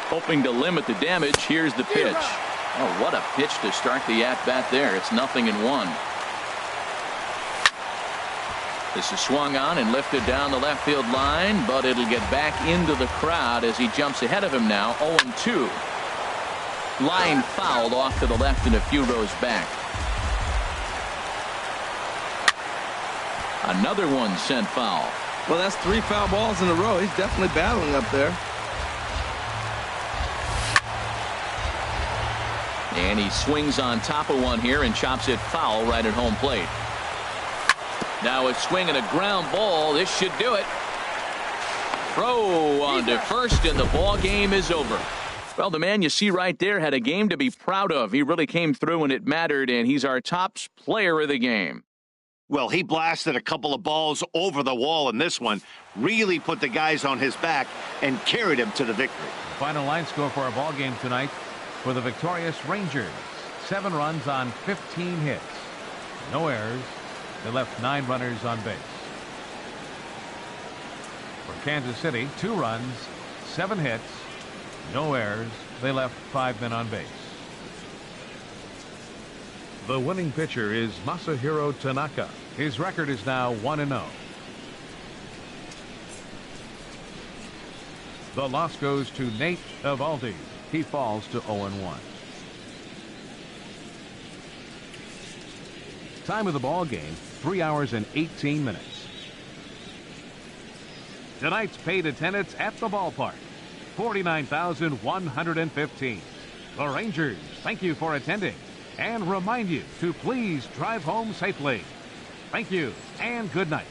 A: Hoping to limit the damage. Here's the pitch. Oh, what a pitch to start the at-bat there. It's 0-1. This is swung on and lifted down the left field line, but it'll get back into the crowd as he jumps ahead of him now. 0-2. Line fouled off to the left and a few rows back. Another one sent foul.
C: Well, that's 3 foul balls in a row. He's definitely battling up there.
A: And he swings on top of one here and chops it foul right at home plate. Now a swing and a ground ball. This should do it. Throw on to first and the ball game is over. Well, the man you see right there had a game to be proud of. He really came through when it mattered, and he's our top player of the game.
D: Well, he blasted a couple of balls over the wall in this one, really put the guys on his back and carried him to the victory.
B: Final line score for our ball game tonight for the victorious Rangers. 7 runs on 15 hits. No errors. They left 9 runners on base. For Kansas City, 2 runs, 7 hits, no errors. They left 5 men on base. The winning pitcher is Masahiro Tanaka. His record is now 1-0. The loss goes to Nate Evaldi. He falls to 0-1. Time of the ball game, 3 hours and 18 minutes. Tonight's paid attendance at the ballpark, 49,115. The Rangers thank you for attending and remind you to please drive home safely. Thank you and good night.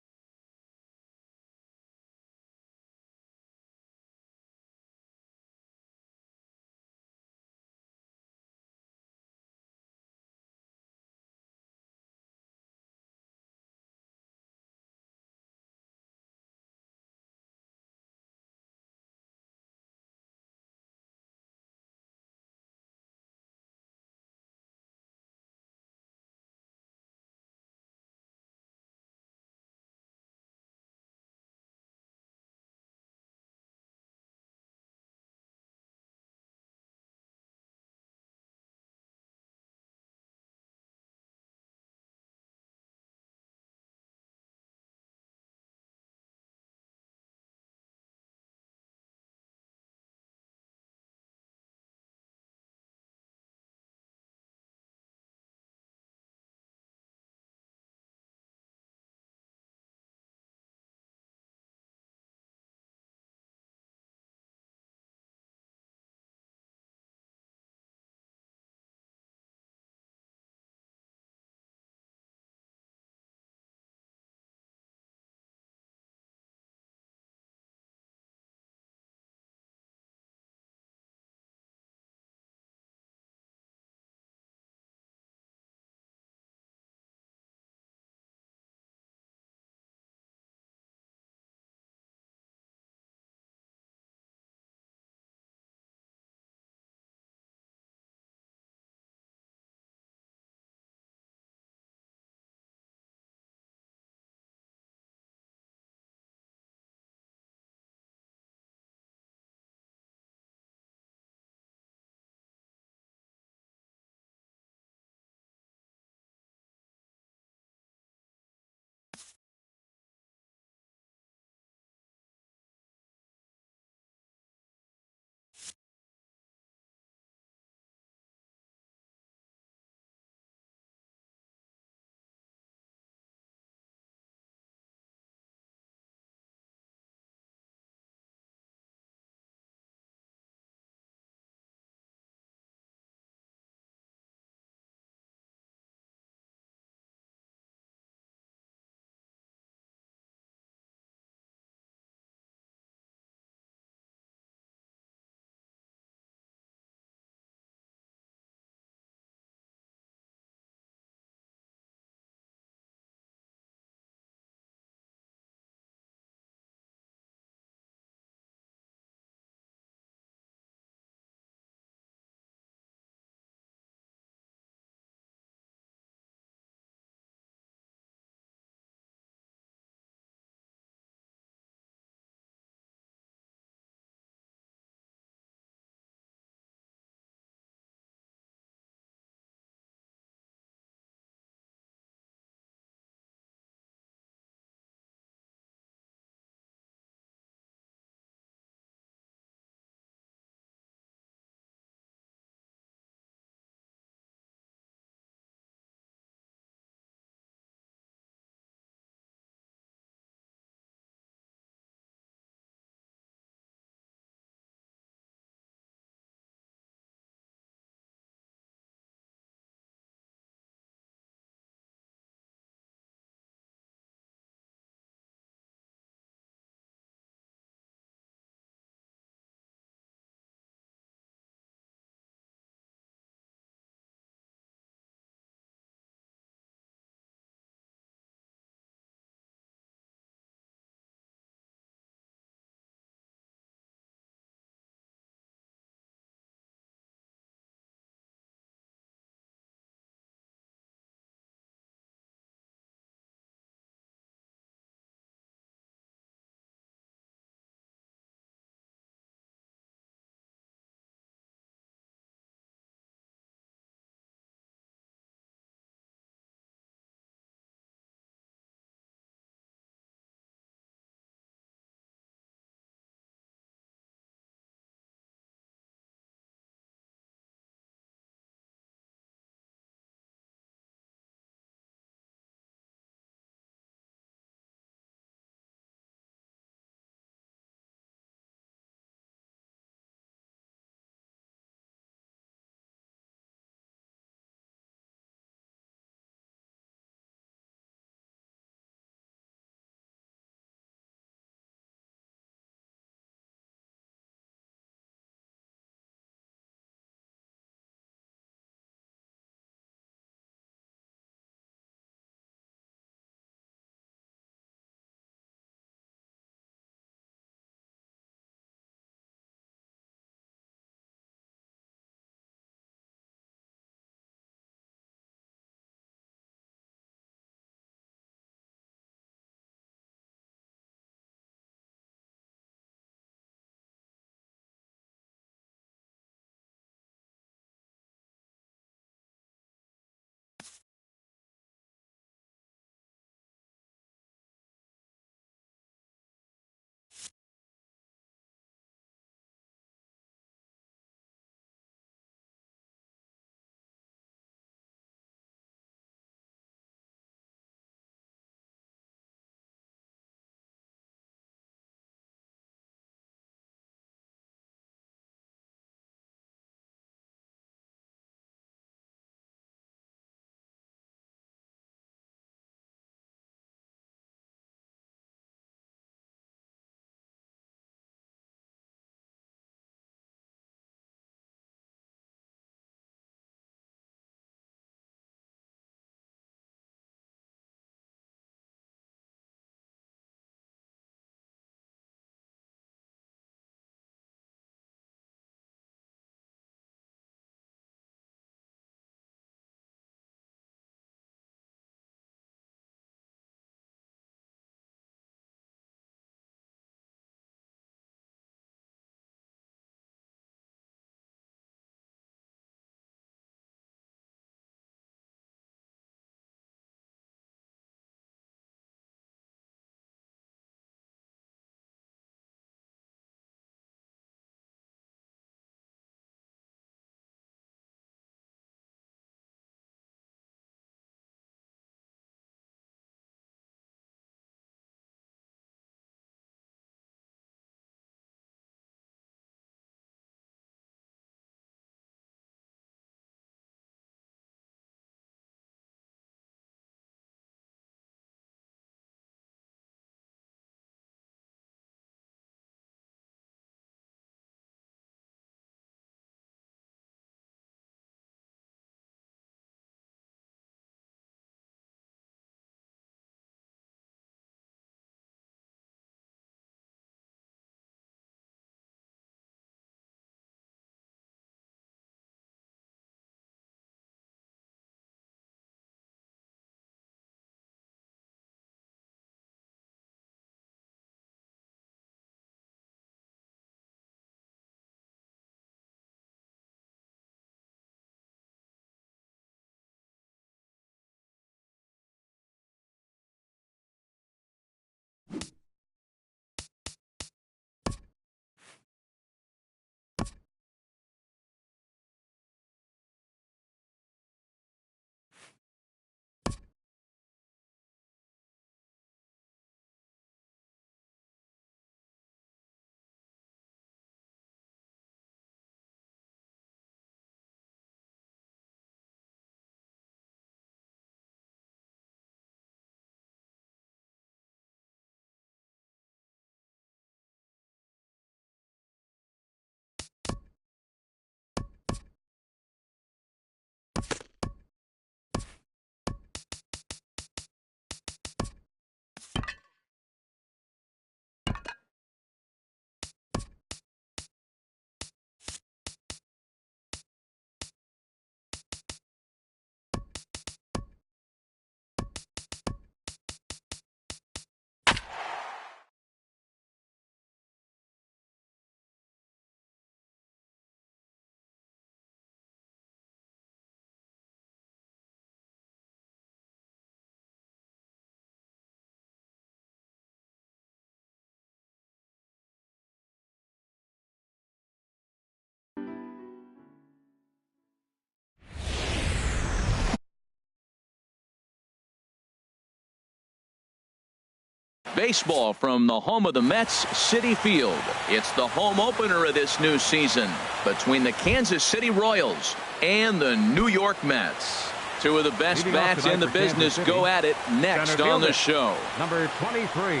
A: Baseball from the home of the Mets, Citi Field. It's the home opener of this new season between the Kansas City Royals and the New York Mets. Two of the best bats in the business go at it next on the show.
B: Number 23.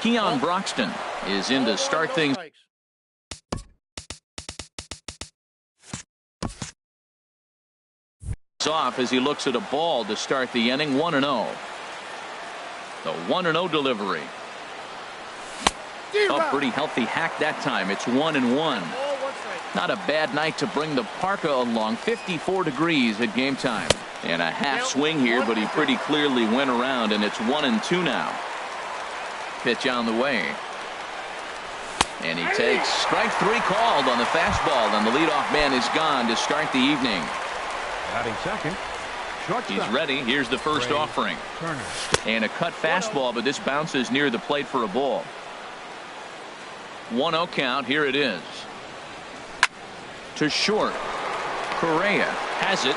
A: Keon Broxton is in to start things off as he looks at a ball to start the inning. 1-0. The 1-0 delivery. A pretty healthy hack that time. It's 1-1. Not a bad night to bring the parka along. 54 degrees at game time. And a half swing here, but he pretty clearly went around, and it's 1-2 now. Pitch on the way. And he takes strike 3 called on the fastball, and the leadoff man is gone to start the evening.
B: Batting second.
A: He's ready. Here's the first offering. And a cut fastball, but this bounces near the plate for a ball. 1-0 count. Here it is. To short. Correa has it.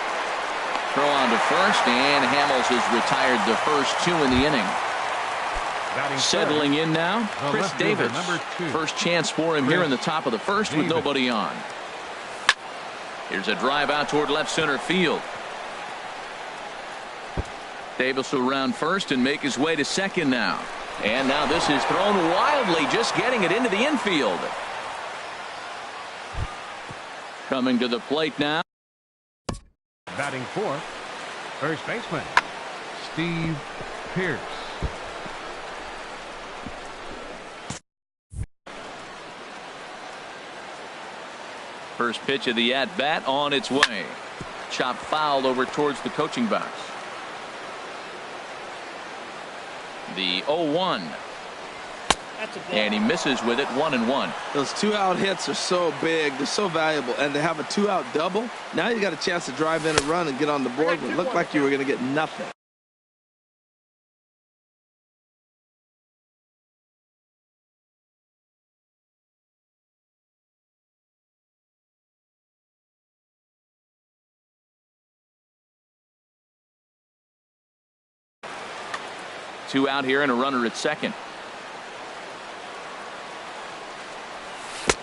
A: Throw on to first, and Hamels has retired the first 2 in the inning. Settling in now, Chris Davis. First chance for him here in the top of the first with nobody on. Here's a drive out toward left center field. Davis will round first and make his way to second now. And now this is thrown wildly, just getting it into the infield. Coming to the plate now.
B: Batting fourth, first baseman, Steve Pearce.
A: First pitch of the at-bat on its way. Chop fouled over towards the coaching box. The 0-1. And he misses with it. 1-1.
C: Those 2-out hits are so big. They're so valuable. And they have a 2-out double. Now you got a chance to drive in a run and get on the board. But it looked like you were going to get nothing.
A: Two out here and a runner at second.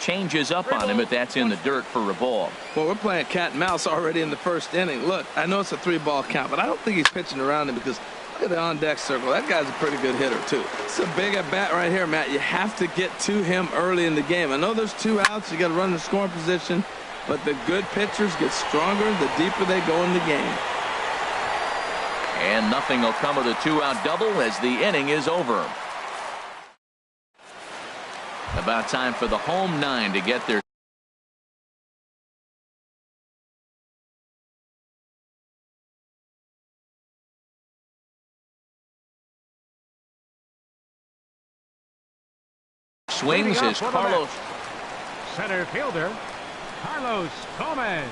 A: Changes up on him, but that's in the dirt for a ball.
C: Well, we're playing cat and mouse already in the first inning. Look, I know it's a 3-ball count, but I don't think he's pitching around him because look at the on-deck circle. That guy's a pretty good hitter, too. It's a big at-bat right here, Matt. You have to get to him early in the game. I know there's 2 outs. You got to run the scoring position, but the good pitchers get stronger the deeper they go in the game.
A: And nothing will come of the 2-out double as the inning is over. About time for the home 9 to get their swings is Carlos.
B: Center fielder, Carlos Gomez.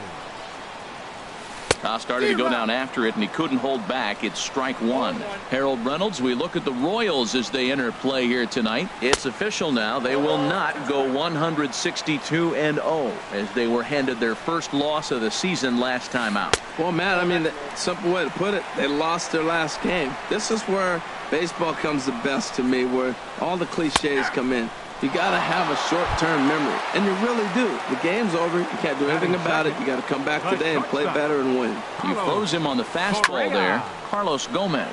A: Started to go down after it, and he couldn't hold back. It's strike 1. Harold Reynolds, we look at the Royals as they enter play here tonight. It's official now. They will not go 162-0 as they were handed their first loss of the season last time out.
C: Well, Matt, I mean, the simple way to put it, they lost their last game. This is where baseball comes the best to me, where all the cliches come in. You got to have a short-term memory, and you really do. The game's over. You can't do anything about it. You got to come back today and play better and win.
A: You froze him on the fastball there. Carlos Gomez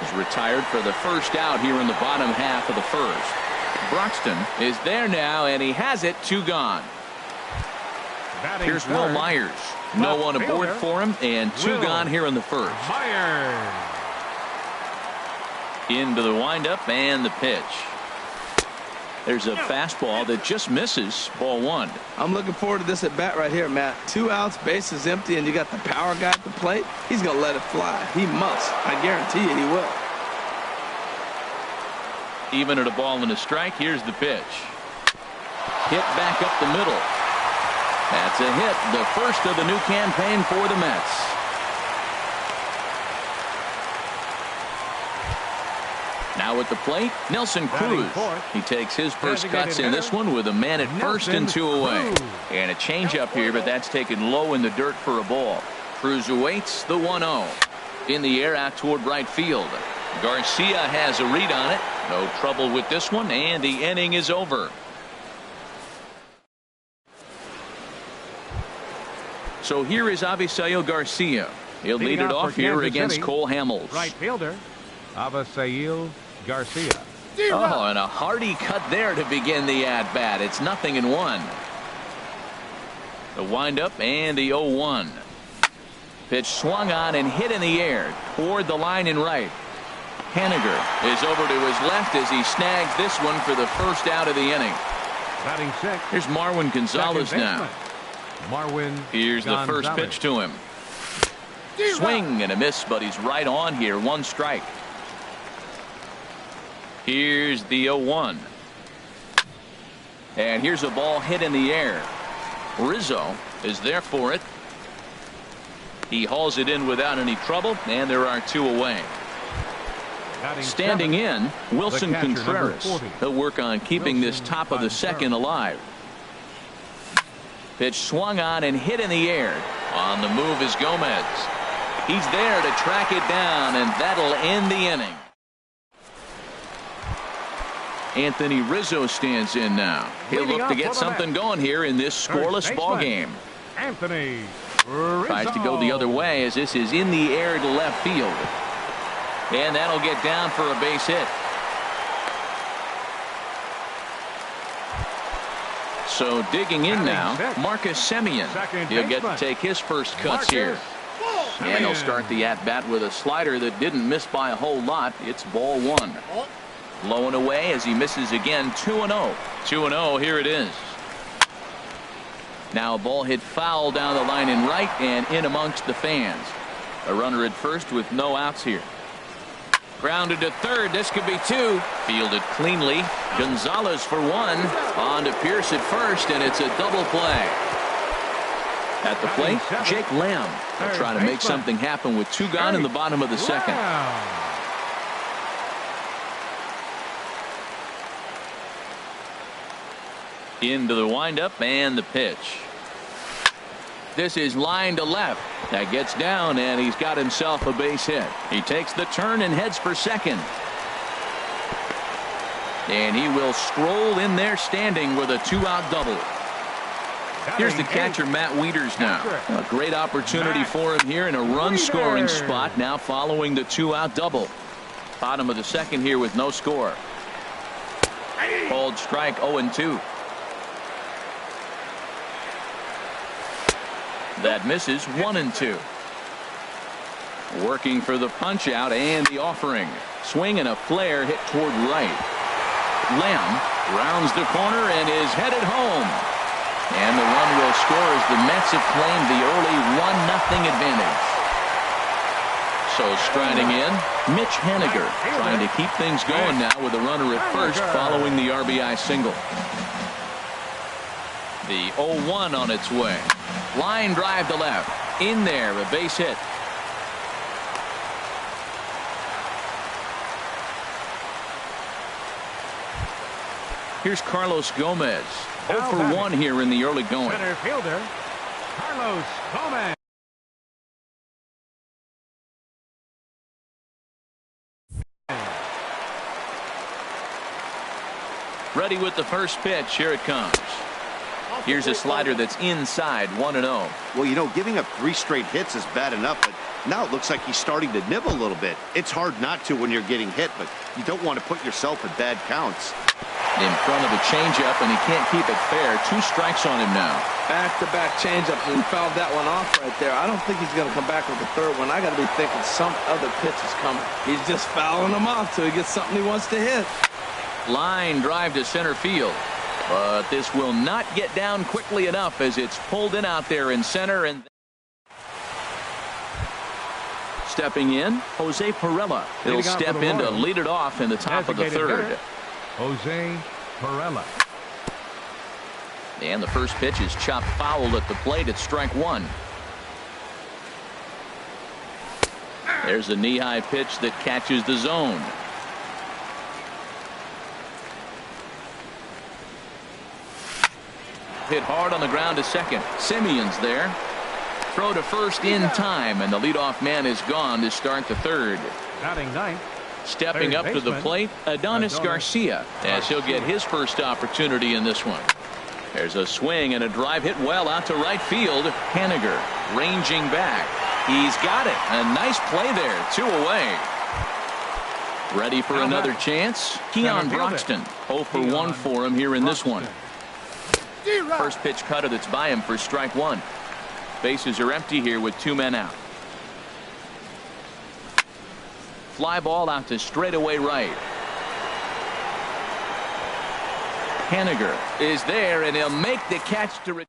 A: is retired for the first out here in the bottom half of the first. Broxton is there now, and he has it. 2 gone. Here's Will Myers. No one aboard for him, and 2 gone here in the first.
B: Myers.
A: Into the windup and the pitch. There's a fastball that just misses. Ball 1.
C: I'm looking forward to this at bat right here, Matt. 2 outs, bases empty, and you got the power guy at the plate. He's going to let it fly. He must. I guarantee you he will.
A: Even at a ball and a strike, here's the pitch. Hit back up the middle. That's a hit. The first of the new campaign for the Mets. Now at the plate, Nelson Cruz. He takes his first cuts in this one with a man at first and 2 away. And a changeup here, but that's taken low in the dirt for a ball. Cruz awaits the 1-0. In the air out toward right field. Garcia has a read on it, No trouble with this one, and the inning is over. So here is Avisail Garcia. He'll lead it off here against Cole Hamels.
B: Right fielder, Avisail Garcia.
A: Oh, and a hearty cut there to begin the at-bat. It's 0-1. The windup and the 0-1. Pitch swung on and hit in the air toward the line in right. Haniger is over to his left as he snags this one for the first out of the inning.
B: Batting sixth.
A: Here's Marwin Gonzalez now.
B: Marwin.
A: Here's the first pitch to him. Swing and a miss, but he's right on here. 1 strike. Here's the 0-1. And here's a ball hit in the air. Rizzo is there for it. He hauls it in without any trouble, and there are 2 away. Standing in, Wilson Contreras. He'll work on keeping this top of the second alive. Pitch swung on and hit in the air. On the move is Gomez. He's there to track it down, and that'll end the inning. Anthony Rizzo stands in now. He'll look to get something going here in this scoreless ball game.
B: Anthony Rizzo
A: tries to go the other way as this is in the air to left field. And that'll get down for a base hit. So digging in now, Marcus Semien. He'll get to take his first cuts here. And he'll start the at-bat with a slider that didn't miss by a whole lot. It's ball 1. Low and away as he misses again. 2-0. 2-0. Here it is. Now a ball hit foul down the line in right and in amongst the fans. A runner at first with no outs here. Grounded to third. This could be 2. Fielded cleanly. Gonzalez for 1. On to Pierce at first, and it's a double play. At the plate, Jake Lamb will try to make something happen with 2 gone in the bottom of the second. Into the windup and the pitch. This is line to left. That gets down, and he's got himself a base hit. He takes the turn and heads for second. And he will stroll in there standing with a 2-out double. Here's the catcher, Matt Wieters now. A great opportunity for him here in a run-scoring spot now following the 2-out double. Bottom of the second here with no score. Called strike 0-2. That misses 1-2. Working for the punch out and the offering. Swing and a flare hit toward right. Lamb rounds the corner and is headed home. And the run will score as the Mets have claimed the early 1-0 advantage. So striding in, Mitch Haniger trying to keep things going now with a runner at first following the RBI single. The 0-1 on its way. Line drive to left. In there, a base hit. Here's Carlos Gomez. 0 for 1 here in the early going.
B: Center fielder, Carlos Gomez.
A: Ready with the first pitch. Here it comes. Here's a slider that's inside. 1-0.
D: Well, you know, giving up 3 straight hits is bad enough, but now it looks like he's starting to nibble a little bit. It's hard not to when you're getting hit, but you don't want to put yourself in bad counts.
A: In front of a changeup, and he can't keep it fair. 2 strikes on him now.
C: Back-to-back changeups, and he fouled that one off right there. I don't think he's going to come back with the third one. I got to be thinking some other pitch is coming. He's just fouling them off till he gets something he wants to hit.
A: Line drive to center field. But this will not get down quickly enough as it's pulled in out there in center. And stepping in, Jose Perella. He'll step in to lead it off in the top of the third.
B: Jose Perella.
A: And the first pitch is chopped foul at the plate at strike 1. There's a knee-high pitch that catches the zone. Hit hard on the ground to second. Semien's there. Throw to first in time, and the leadoff man is gone to start the third.
B: Batting ninth,
A: Stepping up to the plate, Adonis Garcia, as he'll get his first opportunity in this one. There's a swing and a drive hit well out to right field. Haniger ranging back. He's got it. A nice play there. 2 away. Ready for another chance. Keon Broxton. 0 for 1 for him here in this one. First pitch cutter that's by him for strike 1. Bases are empty here with 2 men out. Fly ball out to straightaway right. Haniger is there, and he'll make the catch to.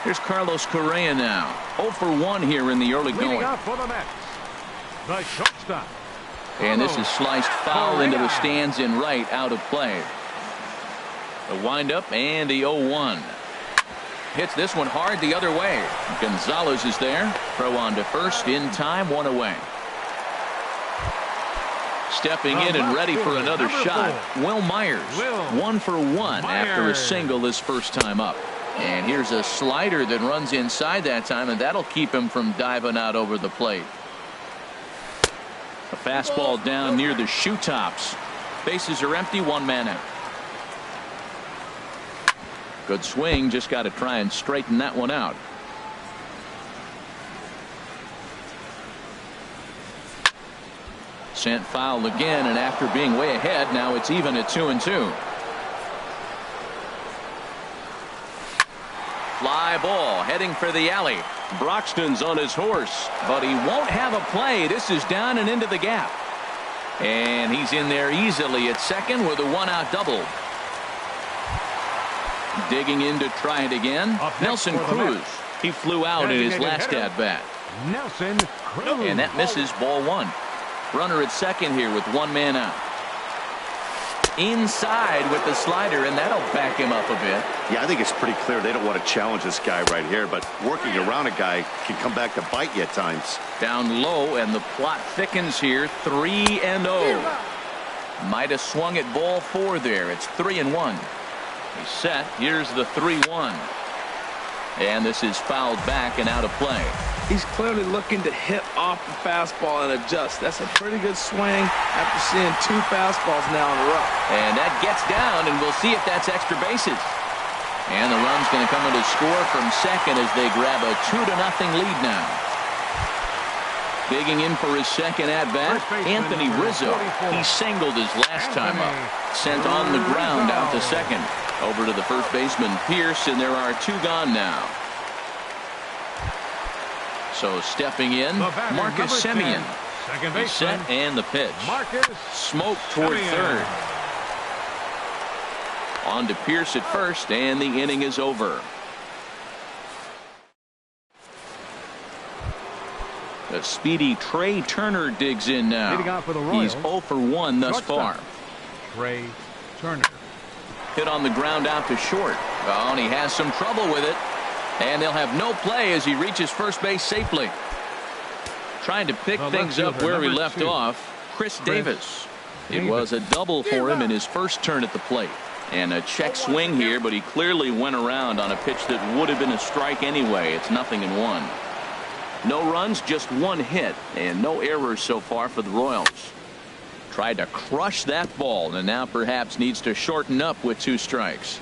A: Here's Carlos Correa now. 0 for 1 here in the early going.
B: For the Mets, the shortstop.
A: And this is sliced foul into the stands in right, out of play. The windup and the 0-1. Hits this one hard the other way. Gonzalez is there. Throw on to first in time. 1 away. Stepping in and ready for another shot. Will Myers. 1 for 1 after a single his first time up. And here's a slider that runs inside that time, and that'll keep him from diving out over the plate. A fastball down near the shoe tops. Bases are empty. 1 man out. Good swing. Just got to try and straighten that one out. Sent foul again, and after being way ahead, now it's even at 2-2. Fly ball heading for the alley. Broxton's on his horse, but he won't have a play. This is down and into the gap. And he's in there easily at second with a 1-out double. Digging in to try it again. Nelson Cruz. He flew out in his last at bat.
B: Nelson Cruz.
A: And that misses, ball 1. Runner at second here with 1 man out. Inside with the slider, and that'll back him up a bit.
D: Yeah, I think it's pretty clear they don't want to challenge this guy right here, but working around a guy can come back to bite you at times.
A: Down low, and the plot thickens here. 3-0. Might have swung at ball 4 there. It's 3-1. He's set. Here's the 3-1. And this is fouled back and out of play.
C: He's clearly looking to hit off the fastball and adjust. That's a pretty good swing after seeing 2 fastballs now in a row.
A: And that gets down, and we'll see if that's extra bases. And the run's going to come in to score from second as they grab a 2-0 lead now. Digging in for his second at-bat, Anthony Rizzo. He singled his last time up. Sent on the ground out to second. Over to the first baseman, Pierce, and there are 2 gone now. So stepping in, Marcus Semien. He's set, and the pitch. Smoke toward third. On to Pierce at first, and the inning is over. The speedy Trey Turner digs in now. He's 0 for 1 thus far.
B: Trey Turner.
A: Hit on the ground out to short. Oh, and he has some trouble with it. And they'll have no play as he reaches first base safely. Trying to pick things up where he left off, Chris Davis. It was a double for him in his first turn at the plate. And a check swing here, but he clearly went around on a pitch that would have been a strike anyway. It's 0-1. No runs, just 1 hit, and no errors so far for the Royals. Tried to crush that ball, and now perhaps needs to shorten up with 2 strikes.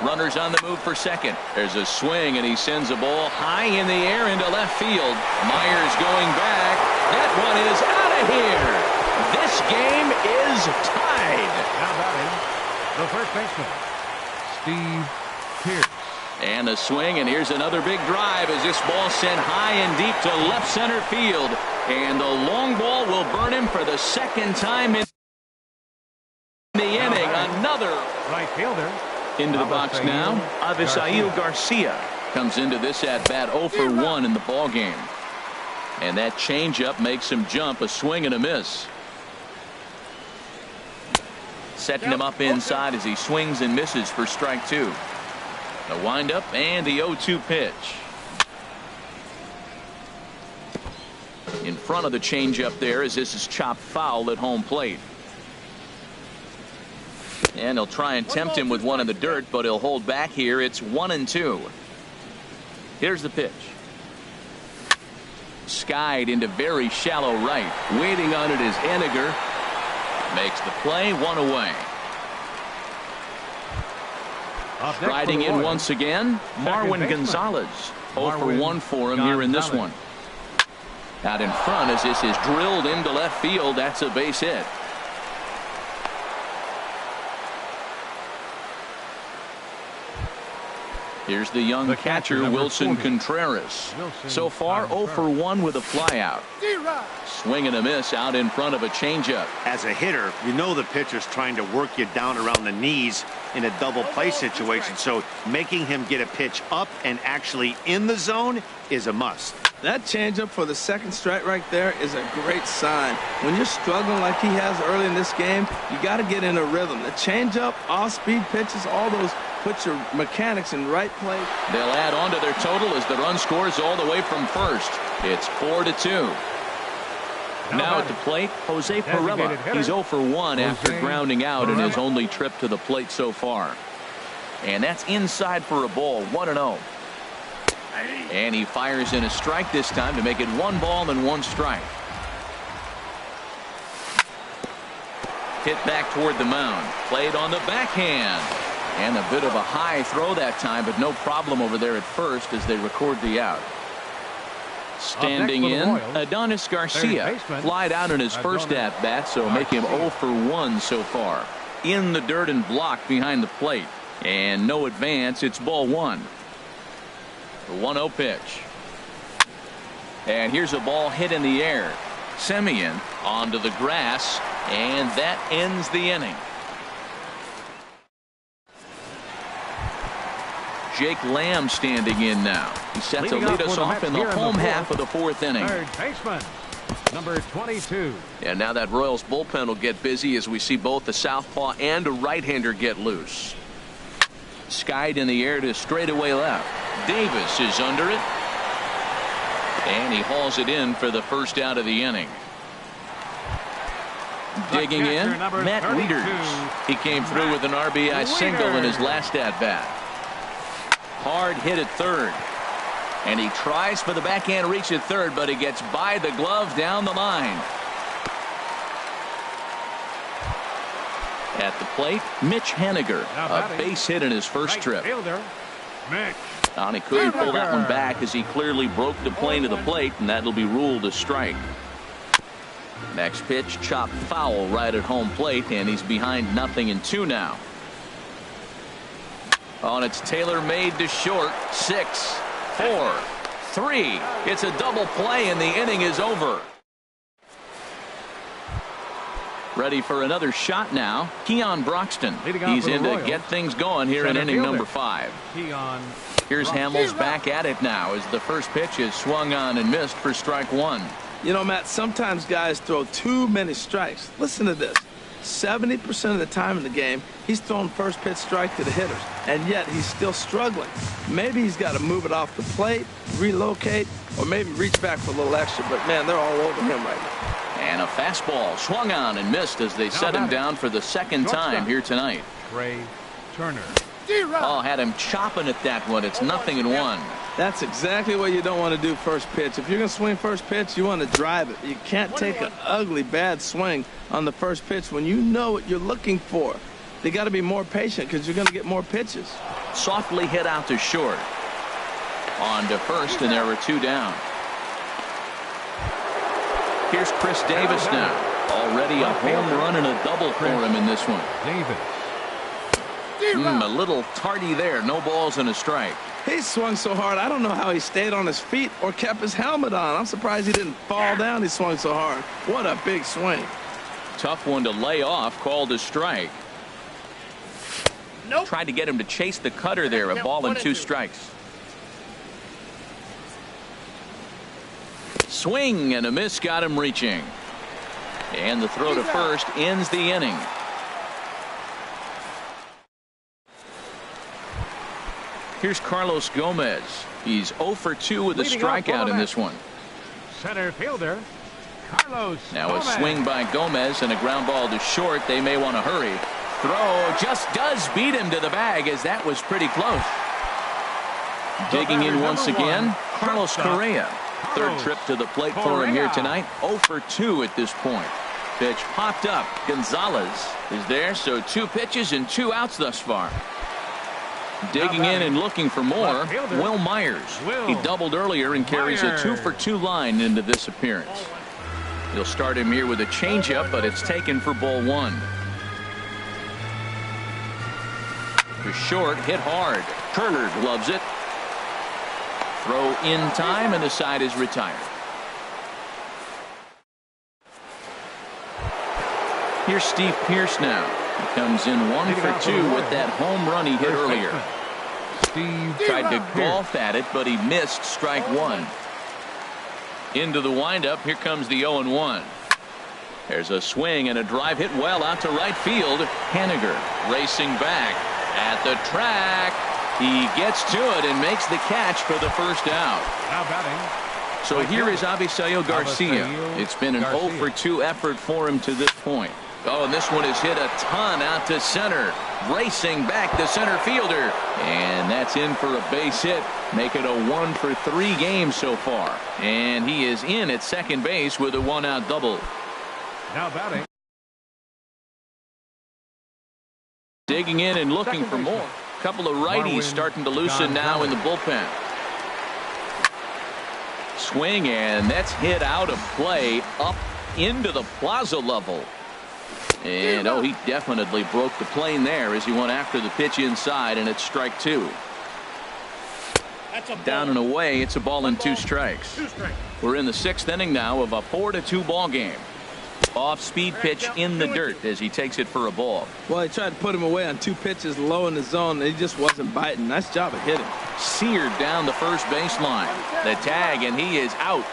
A: Runners on the move for second. There's a swing, and he sends a ball high in the air into left field. Myers going back. That one is out of here. This game is tied.
B: Now batting, the first baseman, Steve Pierce.
A: And a swing, and here's another big drive as this ball sent high and deep to left center field. And the long ball will burn him for the second time in the inning. Another
B: right fielder.
A: Into the box now. Avisail Garcia comes into this at bat 0 for 1 in the ball game. And that changeup makes him jump. A swing and a miss. Setting him up inside as he swings and misses for strike 2. The windup and the 0-2 pitch. In front of the changeup there as this is chopped foul at home plate. And he'll try and tempt him with one in the dirt, but he'll hold back here. It's 1-2. Here's the pitch. Skied into very shallow right.
C: Waiting on it is Henniger.
A: Makes the play, one away. Striding in once again, Marwin Gonzalez. 0 for 1 for him here in this one. Out in front as this is drilled into left field. That's a base hit. Here's the young catcher, Wilson Contreras. So far, 0 for 1 with a flyout. Swing and a miss out in front of a changeup.
D: As a hitter, you know the pitcher's trying to work you down around the knees in a double play situation. So making him get a pitch up and actually in the zone is a must.
C: That changeup for the second strike right there is a great sign. When you're struggling like he has early in this game, you got to get in a rhythm. The changeup, off-speed pitches, all those put your mechanics in right place.
A: They'll add on to their total as the run scores all the way from first. It's 4-2. Now at the plate, Jose Pirela. He's 0 for 1 after grounding out in his only trip to the plate so far. And that's inside for a ball, 1-0. And he fires in a strike this time to make it 1 ball and 1 strike. Hit back toward the mound. Played on the backhand. And a bit of a high throw that time, but no problem over there at first as they record the out. Standing in, Adonis Garcia flied out in his first at-bat, so make him 0 for 1 so far. In the dirt and blocked behind the plate. And no advance, it's ball 1. The 1-0 pitch. And here's a ball hit in the air. Semien onto the grass, and that ends the inning. Jake Lamb standing in now. He's set to lead us off in the home half of the 4th inning.
B: Third baseman, number 22.
E: And now that Royals bullpen will get busy as we see both the southpaw and a right-hander get loose.
A: Skied in the air to straightaway left. Davis is under it. And he hauls it in for the first out of the inning. Digging in, Matt Wieters. He came through with an RBI single in his last at-bat. Hard hit at third. And he tries for the backhand reach at third, but he gets by the glove down the line. At the plate, Mitch Henniger. A base hit in his first trip. And he couldn't pull that one back as he clearly broke the plane to the plate, and that'll be ruled a strike. Next pitch, chopped foul right at home plate, and he's behind 0-2 now. On it's Taylor made to short. 6, 4, 3. It's a double play and the inning is over. Ready for another shot now. Keon Broxton. He's in to get things going here in inning number 5. Here's Hamels back at it now as the first pitch is swung on and missed for strike 1.
C: You know, Matt, sometimes guys throw too many strikes. Listen to this. 70% of the time in the game, he's throwing first pitch strike to the hitters, and yet he's still struggling. Maybe he's got to move it off the plate, relocate, or maybe reach back for a little extra, but man, they're all over him right now.
A: And a fastball swung on and missed as they set him down for the second time here tonight.
B: Ray Turner.
A: Oh, had him chopping at that one. It's 0-1.
C: That's exactly what you don't want to do first pitch. If you're going to swing first pitch, you want to drive it. You can't take an ugly, bad swing on the first pitch when you know what you're looking for. They got to be more patient because you're going to get more pitches.
A: Softly hit out to short. On to first, and there were 2 down. Here's Chris Davis now. Already a home run and a double for him in this one.
B: Davis.
A: A little tardy there. No balls and a strike.
C: He swung so hard, I don't know how he stayed on his feet or kept his helmet on. I'm surprised he didn't fall down. He swung so hard. What a big swing.
A: Tough one to lay off, called a strike. Nope. Tried to get him to chase the cutter there. A ball and 2 strikes. Swing and a miss got him reaching. And the throw to first ends the inning. Here's Carlos Gomez. He's 0 for 2 with a strikeout in this one.
B: Center fielder Carlos
A: now
B: Gomez.
A: A swing by Gomez and a ground ball to short. They may want to hurry. Throw just does beat him to the bag as that was pretty close. Digging in once again, Carlos Correa. Third trip to the plate for him here tonight. 0 for 2 at this point. Pitch popped up. Gonzalez is there, so 2 pitches and 2 outs thus far. Digging in and looking for more, Will Myers. He doubled earlier and carries a 2 for 2 line into this appearance. He'll start him here with a changeup, but it's taken for ball 1. To short, hit hard. Turner gloves it. Throw in time, and the side is retired. Here's Steve Pearce now. He comes in 1 for 2 with that home run he hit earlier.
B: Steve
A: tried to golf at it, but he missed strike 1. Into the windup. Here comes the 0-1. There's a swing and a drive hit well out to right field. Haniger racing back at the track. He gets to it and makes the catch for the first out.
B: Now batting.
A: So here is Avisaíl Garcia. It's been an 0 for 2 effort for him to this point. Oh, and this one is hit a ton out to center. Racing back the center fielder. And that's in for a base hit. Make it a 1 for 3 game so far. And he is in at second base with a 1-out double.
B: Now batting.
A: Digging in and looking for more. Couple of righties starting to loosen now in the bullpen. Swing, and that's hit out of play up into the plaza level. And oh, he definitely broke the plane there as he went after the pitch inside, and it's strike 2. Down and away. It's a ball and 2 strikes. We're in the 6th inning now of a 4-2 ball game. Off-speed pitch in the dirt as he takes it for a ball.
C: Well, he tried to put him away on 2 pitches low in the zone. And he just wasn't biting. Nice job of hitting.
A: Seared down the first baseline. The tag, and he is out.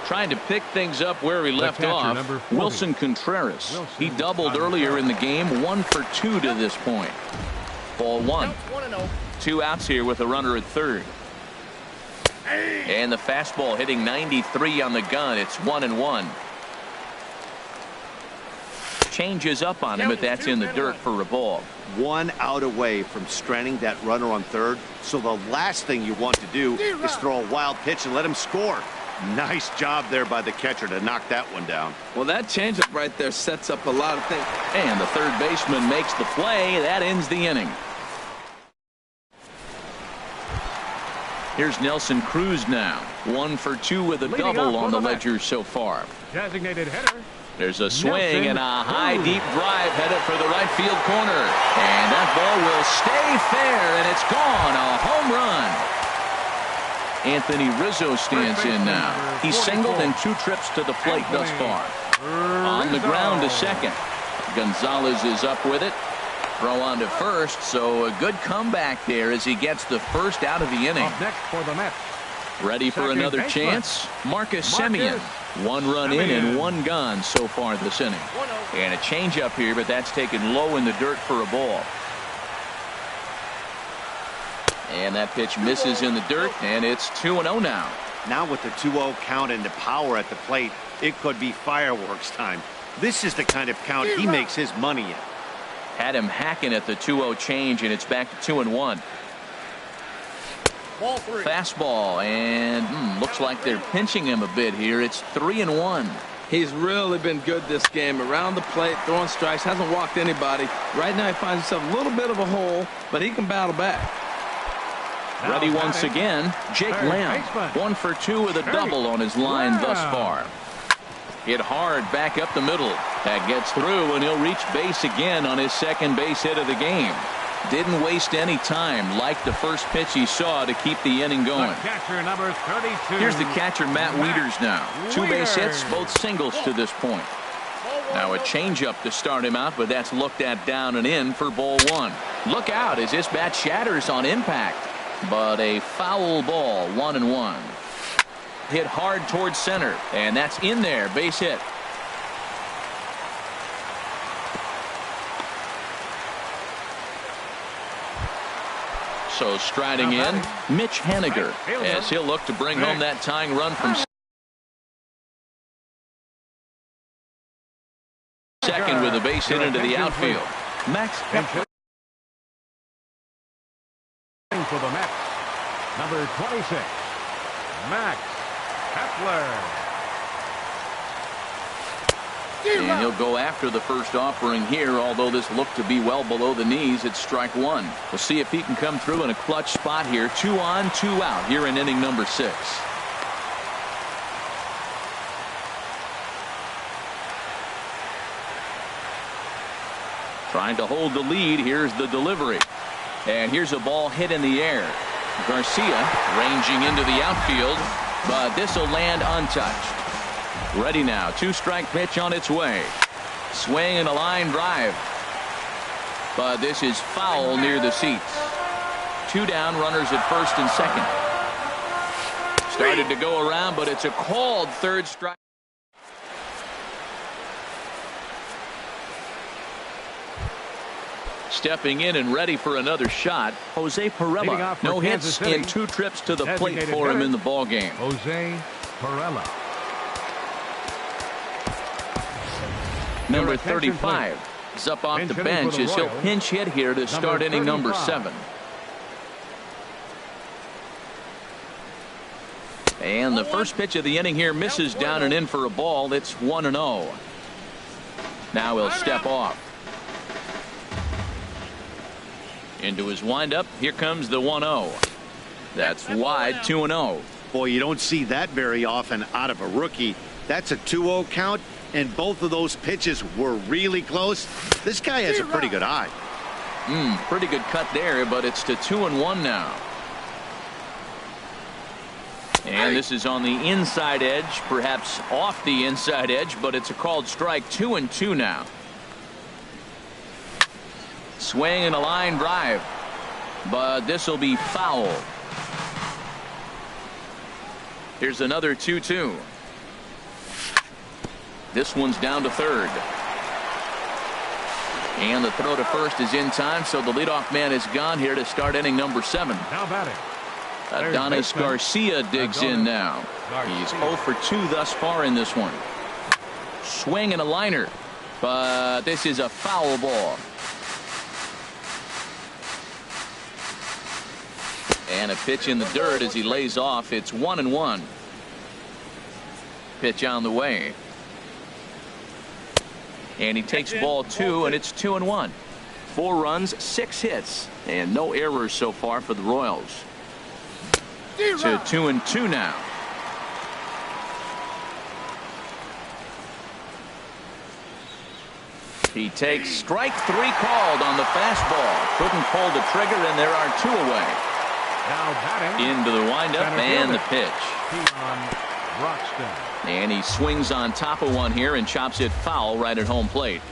A: Trying to pick things up where he left off. Wilson Contreras. He doubled earlier in the game. 1 for 2 to this point. Ball 1. 2 outs here with a runner at third. And the fastball hitting 93 on the gun. It's 1-1. Changes up on him, but that's in the dirt for a ball.
D: 1 out away from stranding that runner on third. So the last thing you want to do is throw a wild pitch and let him score. Nice job there by the catcher to knock that one down.
C: Well, that changeup right there sets up a lot of things.
A: And the third baseman makes the play. That ends the inning. Here's Nelson Cruz now. 1 for 2 with a double on the ledger so far.
B: Designated hitter.
A: There's a swing and a high deep drive headed for the right field corner. And that ball will stay fair, and it's gone. A home run. Anthony Rizzo stands in now. He's singled in 2 trips to the plate thus far. On the ground to second. Gonzalez is up with it. Throw on to first, so a good comeback there as he gets the first out of the inning.
B: Up next for the Mets.
A: Ready for another chance? Marcus Semien. 1 run in and 1 gone so far this inning. And a changeup here, but that's taken low in the dirt for a ball. And that pitch misses in the dirt, and it's 2-0 now.
D: Now with the 2-0 count and the power at the plate, it could be fireworks time. This is the kind of count he makes his money in.
A: Had him hacking at the 2-0 change, and it's back to 2-1.
F: Ball 3.
A: Fastball, and looks like they're pinching him a bit here. It's 3-1.
C: He's really been good this game. Around the plate, throwing strikes, hasn't walked anybody. Right now he finds himself a little bit of a hole, but he can battle back.
A: Ready once again, Jake Lamb. 1 for 2 with a double on his line thus far. Hit hard back up the middle. That gets through, and he'll reach base again on his second base hit of the game. Didn't waste any time, like the first pitch he saw, to keep the inning going.
B: Catcher number 32.
A: Here's the catcher, Matt Wieters now. 2 base hits, both singles to this point. Now a changeup to start him out, but that's looked at down and in for ball 1. Look out as this bat shatters on impact. But a foul ball, 1-1. Hit hard towards center, and that's in there, base hit. So striding in, Mitch Haniger, as he'll look to bring home that tying run from second with a base hit into the outfield. Max Kepler.
B: For the Mets, number 26. Max Kepler.
A: And he'll go after the first offering here, although this looked to be well below the knees. It's strike one. We'll see if he can come through in a clutch spot here. 2 on, 2 out here in inning number 6. Trying to hold the lead. Here's the delivery. And here's a ball hit in the air. Garcia ranging into the outfield, but this will land untouched. Ready now. 2-strike pitch on its way. Swing and a line drive. But this is foul near the seats. 2 down, runners at first and second. Started to go around, but it's a called third strike. Stepping in and ready for another shot, Jose Perella. No hits in 2 trips to the plate for him in the ballgame.
B: Jose Perella.
A: Number 35 is up off the bench as he'll pinch hit here to start inning number 7. And the first pitch of the inning here misses down and in for a ball. It's 1-0. Now he'll step off. Into his windup. Here comes the 1-0. That's wide. 2-0.
D: Boy, you don't see that very often out of a rookie. That's a 2-0 count. And both of those pitches were really close. This guy has a pretty good eye.
A: Pretty good cut there, but it's to 2-1 now. And this is on the inside edge, perhaps off the inside edge, but it's a called strike. 2-2 now. Swing and a line drive, but this will be foul. Here's another 2-2. This one's down to third. And the throw to first is in time, so the leadoff man is gone here to start inning number 7.
B: Now batting.
A: Adonis Garcia digs in now. He's 0 for 2 thus far in this one. Swing and a liner, but this is a foul ball. And a pitch in the dirt as he lays off. It's 1-1. Pitch on the way. And he takes ball 2, and it's 2-1. 4 runs, 6 hits, and no errors so far for the Royals. To 2-2 now. He takes strike 3 called on the fastball. Couldn't pull the trigger, and there are 2 away.
B: Now batting.
A: Into the windup and the pitch.
B: Broxton.
A: And he swings on top of one here and chops it foul right at home plate.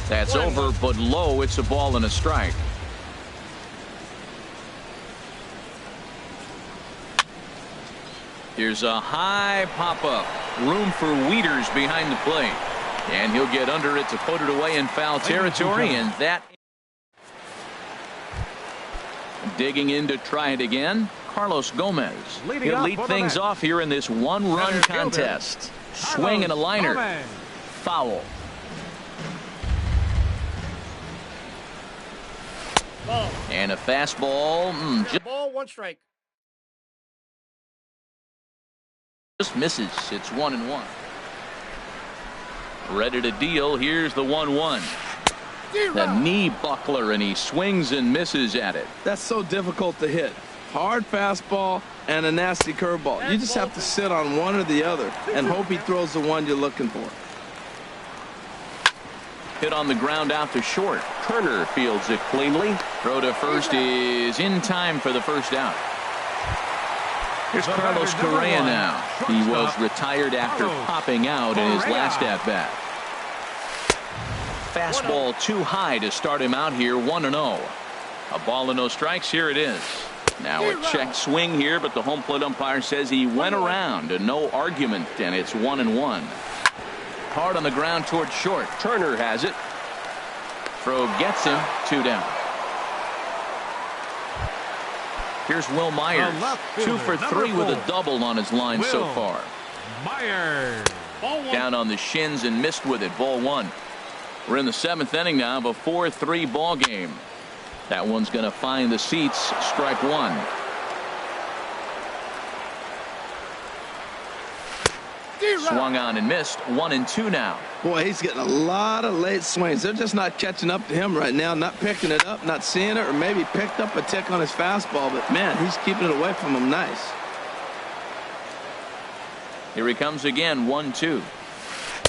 A: That's over, but low. It's a ball and a strike. Here's a high pop-up. Room for Wieters behind the plate. And he'll get under it to put it away in foul territory, and that... Digging in to try it again, Carlos Gomez. He'll lead things off here in this 1-run contest. Swing and a liner. Foul. And a fastball.
F: Ball, 1 strike.
A: Just misses. It's 1-1. Ready to deal. Here's the 1-1. The knee buckler, and he swings and misses at it.
C: That's so difficult to hit. Hard fastball and a nasty curveball. You just have to sit on one or the other and hope he throws the one you're looking for.
A: Hit on the ground out to short. Turner fields it cleanly. Throw to first is in time for the first out. Here's Carlos Correa now. He was retired after popping out in his last at-bat. Fastball too high to start him out here. 1-0. A ball and no strikes. Here it is. Now a check swing here, but the home plate umpire says he went around and no argument, and it's 1-1. Hard on the ground toward short. Turner has it. Throw gets him. 2 down. Here's Will Myers. 2 for 3 with a double on his line so far.
B: Myers.
A: Down on the shins and missed with it. Ball 1. We're in the 7th inning now of a 4-3 ball game. That one's going to find the seats. Strike 1. Swung on and missed. 1-2 now.
C: Boy, he's getting a lot of late swings. They're just not catching up to him right now, not picking it up, not seeing it, or maybe picked up a tick on his fastball. But, man, he's keeping it away from him nice.
A: Here he comes again, 1-2.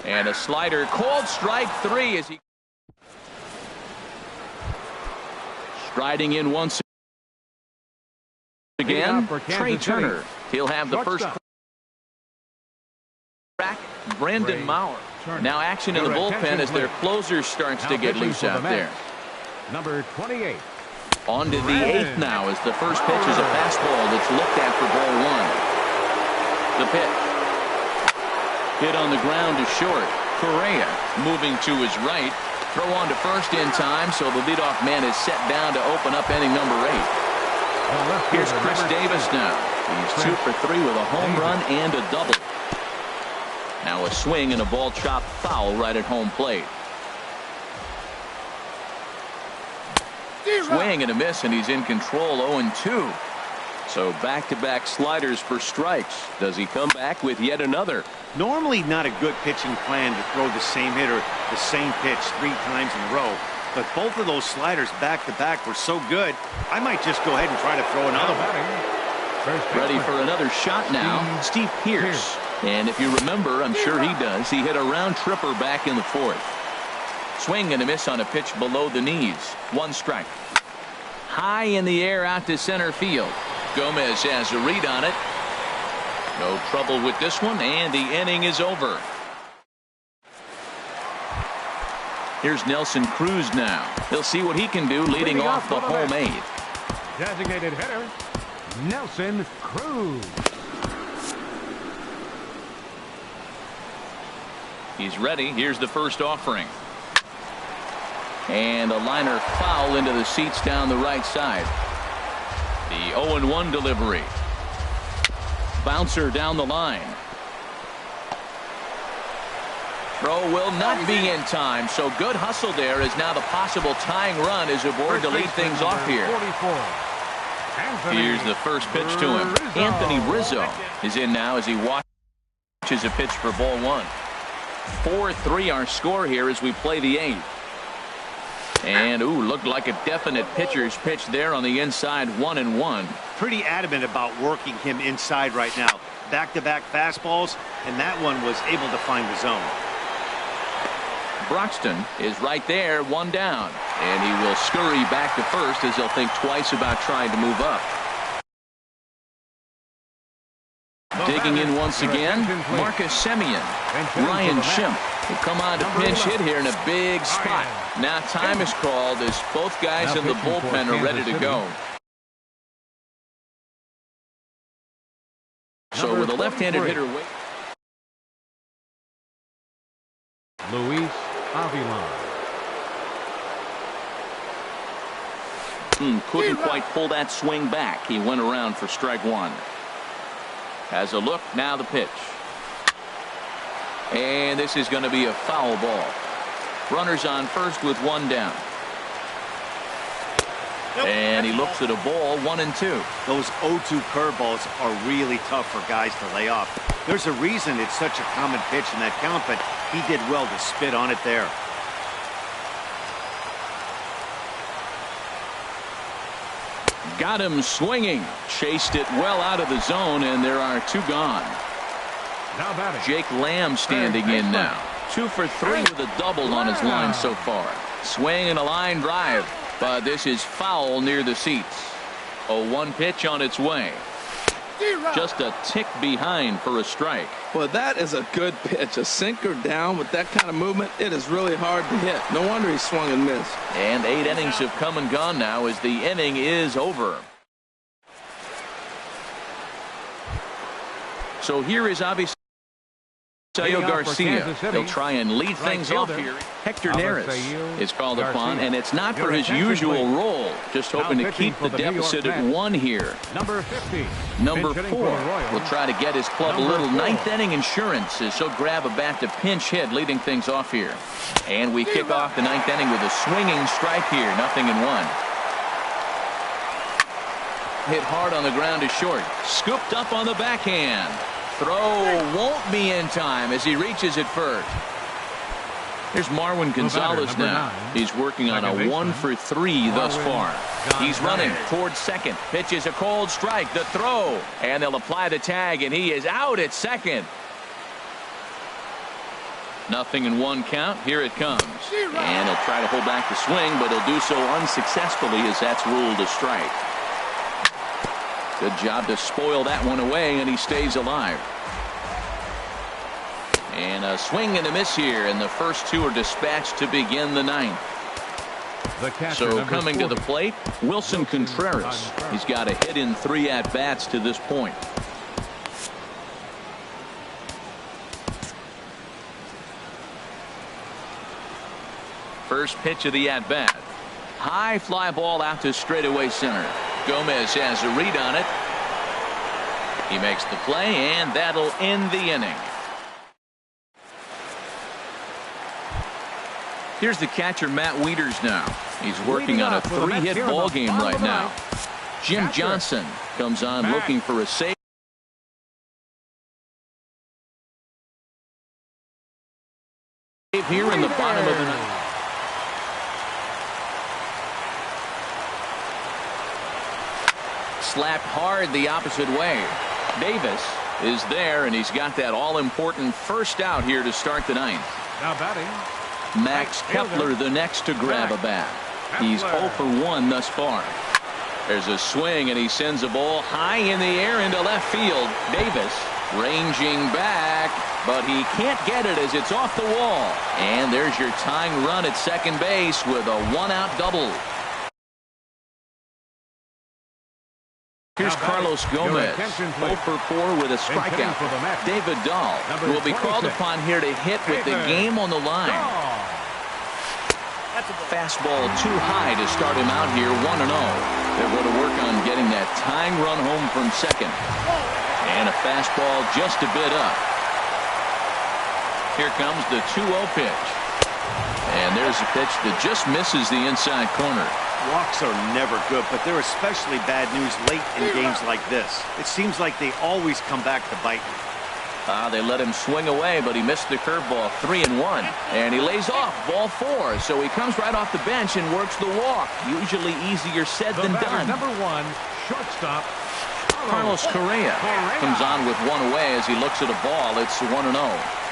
A: And a slider, called strike 3 as he striding in once again. Trey Turner. He'll have the first crack. Brandon Maurer. Now action in the bullpen as their closer starts to get loose out there.
B: Number 28.
A: On to the 8th now as the first pitch is a fastball that's looked at for ball 1. The pitch. Hit on the ground to short. Correa moving to his right. Throw on to first in time, so the leadoff man is set down to open up inning number 8. Here's Chris Davis now. He's 2 for 3 with a home run and a double. Now a swing and a ball chopped foul right at home plate. Swing and a miss, and he's in control. 0-2. So back-to-back sliders for strikes. Does he come back with yet another?
D: Normally not a good pitching plan to throw the same hitter the same pitch 3 times in a row. But both of those sliders back-to-back were so good, I might just go ahead and try to throw another one.
A: Ready for another shot now, Steve Pearce. And if you remember, I'm sure he does, he hit a round tripper back in the 4th. Swing and a miss on a pitch below the knees. 1 strike. High in the air out to center field. Gomez has a read on it. No trouble with this one, and the inning is over. Here's Nelson Cruz now. He'll see what he can do leading off the home 8th.
B: Designated hitter, Nelson Cruz.
A: He's ready. Here's the first offering. And a liner foul into the seats down the right side. The 0-1 delivery. Bouncer down the line. Throw will not be in time, so good hustle there as now the possible tying run is aboard to lead things off here. Here's the first pitch to him. Anthony Rizzo is in now as he watches a pitch for ball 1. 4-3 our score here as we play the 8th. And looked like a definite pitcher's pitch there on the inside. 1-1.
D: Pretty adamant about working him inside right now. Back-to-back fastballs, and that one was able to find the zone.
A: Broxton is right there, 1 down, and he will scurry back to first as he'll think twice about trying to move up. Digging in once again, Marcus Semien. Ryan Schimpf will come on to pinch hit here in a big spot. Now time is called as both guys in the bullpen are ready to go. So with a left-handed hitter,
B: Luis Avilan.
A: Couldn't quite pull that swing back. He went around for strike 1. Has a look, now the pitch. And this is going to be a foul ball. Runners on first with 1 down. And he looks at a ball, 1-2.
D: Those 0-2 curveballs are really tough for guys to lay off. There's a reason it's such a common pitch in that count, but he did well to spit on it there.
A: Got him swinging. Chased it well out of the zone, and there are 2 gone.
B: Now batting,
A: Jake Lamb standing in now. 2 for 3 with a double on his line so far. Swing and a line drive, but this is foul near the seats. A 1 pitch on its way. Just a tick behind for a strike.
C: Well, that is a good pitch. A sinker down with that kind of movement, it is really hard to hit. No wonder he swung and missed.
A: And 8 innings have come and gone now as the inning is over. So here is obviously Garcia. He'll try and lead things off here. Hector Neris is called upon, and it's not for his usual role. Just hoping to keep the deficit at 1 here.
B: Number 50.
A: Number 4 will try to get his club a little 9th inning insurance as he'll grab a bat to pinch hit, leading things off here. And we kick off the 9th inning with a swinging strike here. 0-1. Hit hard on the ground to short. Scooped up on the backhand. throw won't be in time as he reaches it first. Here's Marwin Gonzalez now. He's working on a 1-for-3 thus far. He's running towards second. Pitches a cold strike. The throw. And they'll apply the tag, and he is out at second. 0-1 count. Here it comes. And he'll try to hold back the swing, but he'll do so unsuccessfully as that's ruled a strike. Good job to spoil that one away, and he stays alive. And a swing and a miss here, and the first two are dispatched to begin the ninth. So coming to the plate, Wilson Contreras. He's got a hit in 3 at-bats to this point. First pitch of the at-bat. High fly ball out to straightaway center. Gomez has a read on it. He makes the play, and that'll end the inning. Here's the catcher, Matt Wieters now. He's working on a 3-hit ball game right now. Jim Johnson comes on looking for a save. Here in the bottom of the ninth. Slapped hard the opposite way. Davis is there, and he's got that all-important first out here to start the ninth.
B: Now batting,
A: Max Kepler, the next to grab a bat. He's 0 for 1 thus far. There's a swing, and he sends a ball high in the air into left field. Davis ranging back, but he can't get it as it's off the wall. And there's your tying run at second base with a 1-out double. Here's Carlos Gomez, 0 for 4 with a strikeout. David Dahl will be called upon here to hit with the game on the line. Fastball too high to start him out here, 1-0. They're going to work on getting that tying run home from second. And a fastball just a bit up. Here comes the 2-0 pitch. And there's a pitch that just misses the inside corner.
D: Walks are never good, but they're especially bad news late in games like this. It seems like they always come back to bite me.
A: They let him swing away, but he missed the curveball. 3-1. And he lays off ball 4. So he comes right off the bench and works the walk. Usually easier said than done.
B: Number 1, shortstop
A: Carlos Correa comes on with one away as he looks at a ball. It's 1-0.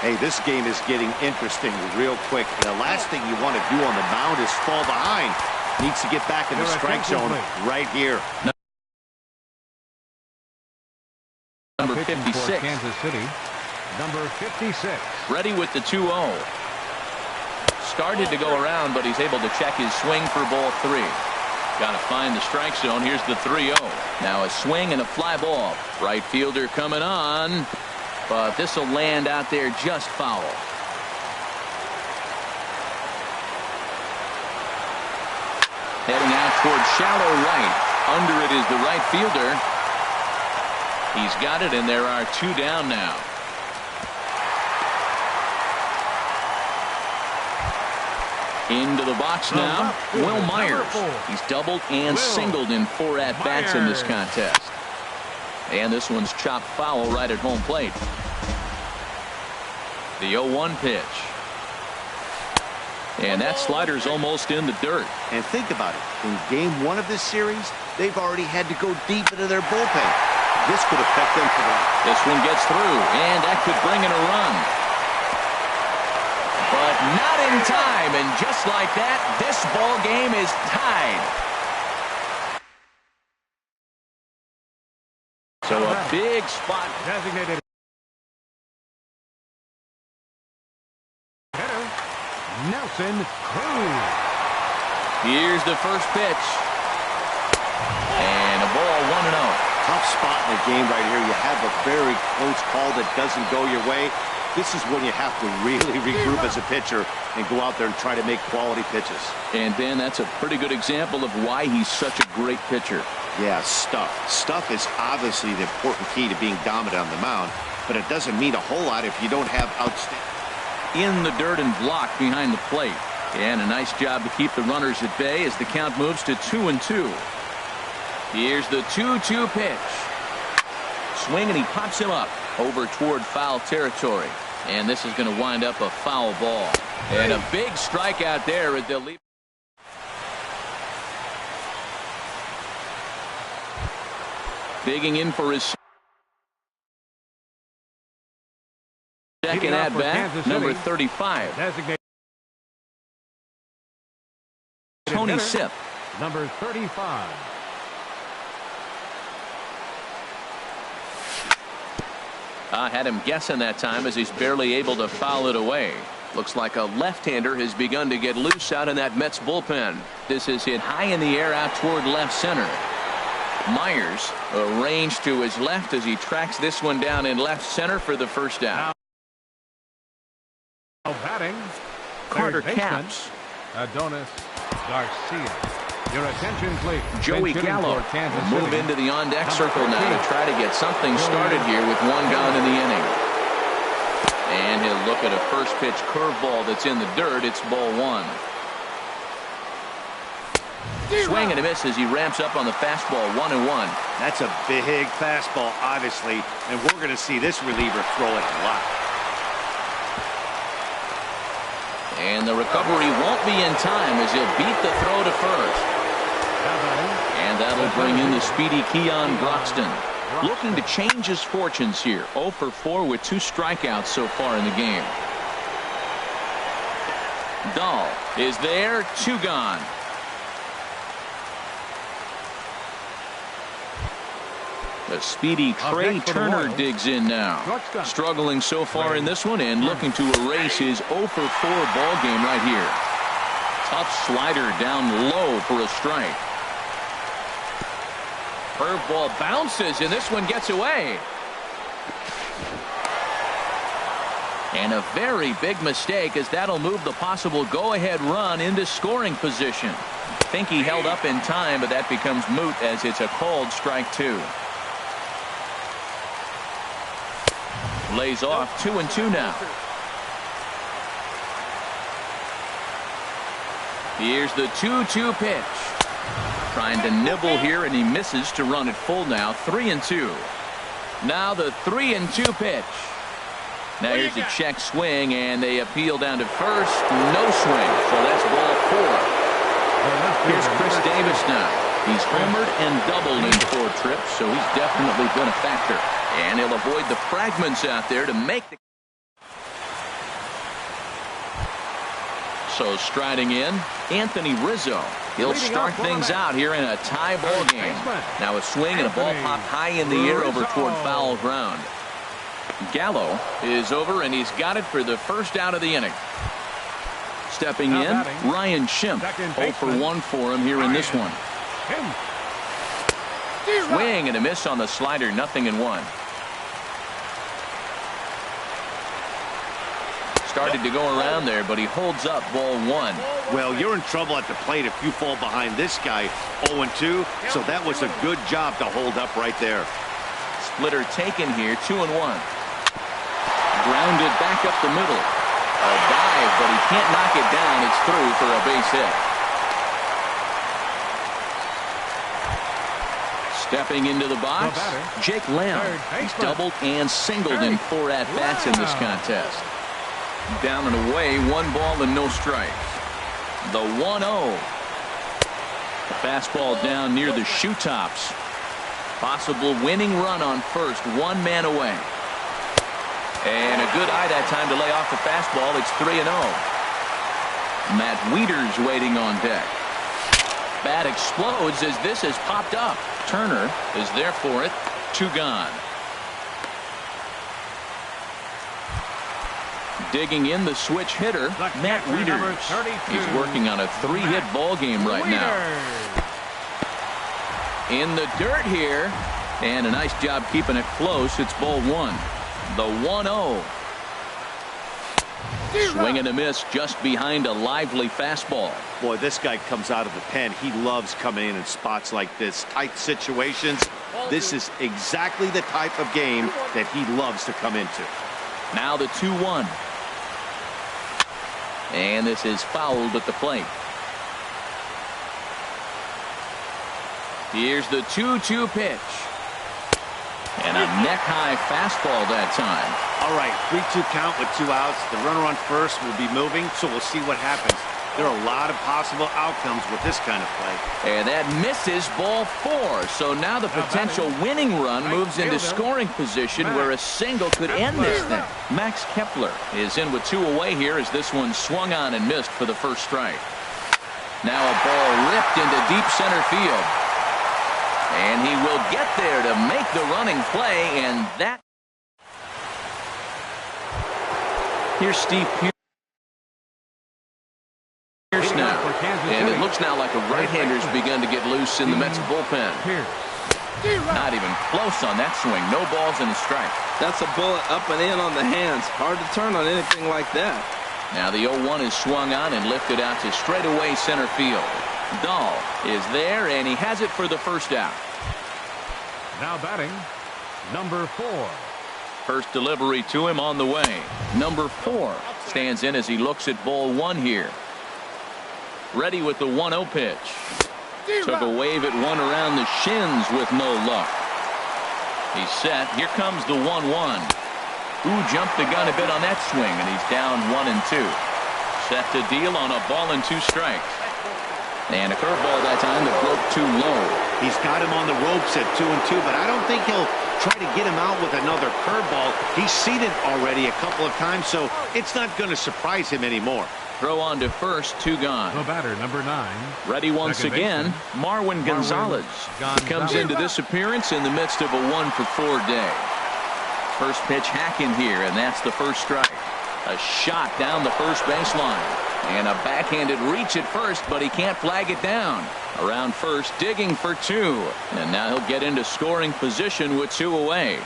D: Hey, this game is getting interesting real quick. The last thing you want to do on the mound is fall behind. Needs to get back in the strike zone right here.
A: Number 56.
B: Kansas City. Number 56.
A: Ready with the 2-0. Started to go around, but he's able to check his swing for ball 3. Got to find the strike zone. Here's the 3-0. Now a swing and a fly ball. Right fielder coming on, but this will land out there just foul. Heading out towards shallow right. Under it is the right fielder. He's got it, and there are 2 down now. Into the box now, Will Myers. He's doubled and singled in 4 at-bats in this contest. And this one's chopped foul right at home plate. The 0-1 pitch. And that slider's almost in the dirt.
D: And think about it. In game 1 of this series, they've already had to go deep into their bullpen. This could affect them for that.
A: This one gets through, and that could bring in a run. But not in time, and just like that, this ball game is tied. So a big spot.
B: Designated hitter, Nelson Cruz.
A: Here's the first pitch. And a ball 1-0.
D: Tough spot in the game right here. You have a very close call that doesn't go your way. This is when you have to really regroup as a pitcher and go out there and try to make quality pitches.
A: And Ben, that's a pretty good example of why he's such a great pitcher.
D: Yeah, stuff. Stuff is obviously the important key to being dominant on the mound, but it doesn't mean a whole lot if you don't have outstanding.
A: In the dirt and blocked behind the plate. And a nice job to keep the runners at bay as the count moves to 2-2. Here's the 2-2 pitch. swing, and he pops him up over toward foul territory. And this is going to wind up a foul ball. And a big strikeout there at the lead. Digging in for his second at bat, number 35.
B: Designated
A: Tony
B: hitter,
A: Sipp.
B: number 35.
A: Had him guessing that time as he's barely able to foul it away. Looks like a left-hander has begun to get loose out in that Mets bullpen. This is hit high in the air out toward left center. Myers arranged to his left as he tracks this one down in left center for the first out.
B: Now batting,
A: Carter
B: third baseman,
A: Capps.
B: Adonis Garcia. Your attention, please.
A: Joey
B: Bench hitting
A: Gallo
B: for Kansas
A: will move
B: City.
A: into the on-deck
B: Number
A: circle now
B: 13.
A: to try to get something started here with one gone in the inning. And he'll look at a first pitch curveball that's in the dirt. It's ball one. Swing and a miss as he ramps up on the fastball, 1-1.
D: That's a big fastball, obviously, and we're going to see this reliever throw it a lot.
A: And the recovery won't be in time as he'll beat the throw to first. And that'll bring in the speedy Keon Broxton. Looking to change his fortunes here. 0 for 4 with 2 strikeouts so far in the game. Dahl is there, 2 gone. The speedy Trey Turner digs in now. Struggling so far in this one and looking to erase his 0 for 4 ball game right here. Tough slider down low for a strike. Curveball bounces and this one gets away. And a very big mistake as that'll move the possible go-ahead run into scoring position. Think he held up in time, but that becomes moot as it's a called strike 2. Lays off 2-2 now. Here's the 2-2 pitch. Trying to nibble here, and he misses to run it full now. 3-2. Now the 3-2 pitch. Now here's a check swing, and they appeal down to first. No swing, so that's ball 4. Here's Chris Davis now. He's homered and doubled in 4 trips, so he's definitely been a factor. And he'll avoid the fragments out there to make the... So striding in, Anthony Rizzo. He'll start things out here in a tie ball game. Now a swing and a ball popped high in the air over toward foul ground. Gallo is over, and he's got it for the first out of the inning. Stepping in, Ryan Schimpf. 0 for 1 for him here in this one. Swing and a miss on the slider, 0-1. Started to go around there, but he holds up ball 1.
D: Well, you're in trouble at the plate if you fall behind this guy 0-2, so that was a good job to hold up right there.
A: Splitter taken here, 2-1. Grounded back up the middle. A dive, but he can't knock it down. It's through for a base hit. Stepping into the box, Jake Lamb. He's doubled and singled in 4 at-bats in this contest. Down and away, 1 ball and no strikes. The 1-0. The fastball down near the shoe tops. Possible winning run on first, 1 man away. And a good eye that time to lay off the fastball. It's 3-0. Matt Wieters waiting on deck. Bat explodes as this has popped up. Turner is there for it. 2 gone. Digging in the switch hitter, Matt Wieters. He's working on a 3-hit ball game right now. In the dirt here, and a nice job keeping it close. It's ball 1. The 1-0. Swing and a miss just behind a lively fastball.
D: Boy, this guy comes out of the pen. He loves coming in spots like this. Tight situations. This is exactly the type of game that he loves to come into.
A: Now the 2-1. And this is fouled at the plate. Here's the 2-2 pitch. And a neck-high fastball that time.
D: All right, 3-2 count with 2 outs. The runner on first will be moving, so we'll see what happens. There are a lot of possible outcomes with this kind of play.
A: And that misses, ball 4. So now the potential winning run moves into scoring position where a single could end this thing. Max Kepler is in with 2 away here as this one swung on and missed for the first strike. Now a ball ripped into deep center field. And he will get there to make the running play, and that. Here's Steve Pierce now. And it looks now like a right-hander's begun to get loose in the Mets bullpen. Not even close on that swing. No balls and a strike.
C: That's a bullet up and in on the hands. Hard to turn on anything like that.
A: Now the 0-1 is swung on and lifted out to straightaway center field. Dahl is there, and he has it for the first out.
B: Now batting, number 4.
A: First delivery to him on the way. Number 4 stands in as he looks at ball 1 here. Ready with the 1-0 pitch. Took a wave at one around the shins with no luck. He's set. Here comes the 1-1. Ooh, jumped the gun a bit on that swing, and he's down 1-2. Set to deal on a ball and 2 strikes. And a curveball that time that broke too low.
D: He's got him on the ropes at 2-2, but I don't think he'll try to get him out with another curveball. He's seen it already a couple of times, so it's not going to surprise him anymore.
A: Throw on to first, 2 gone.
B: The batter, number 9.
A: Ready once again, Marwin Gonzalez. He comes into this appearance in the midst of a 1-for-4 day. First pitch hacking here, and that's the first strike. A shot down the first baseline. And a backhanded reach at first, but he can't flag it down. Around first, digging for 2. And now he'll get into scoring position with 2 away.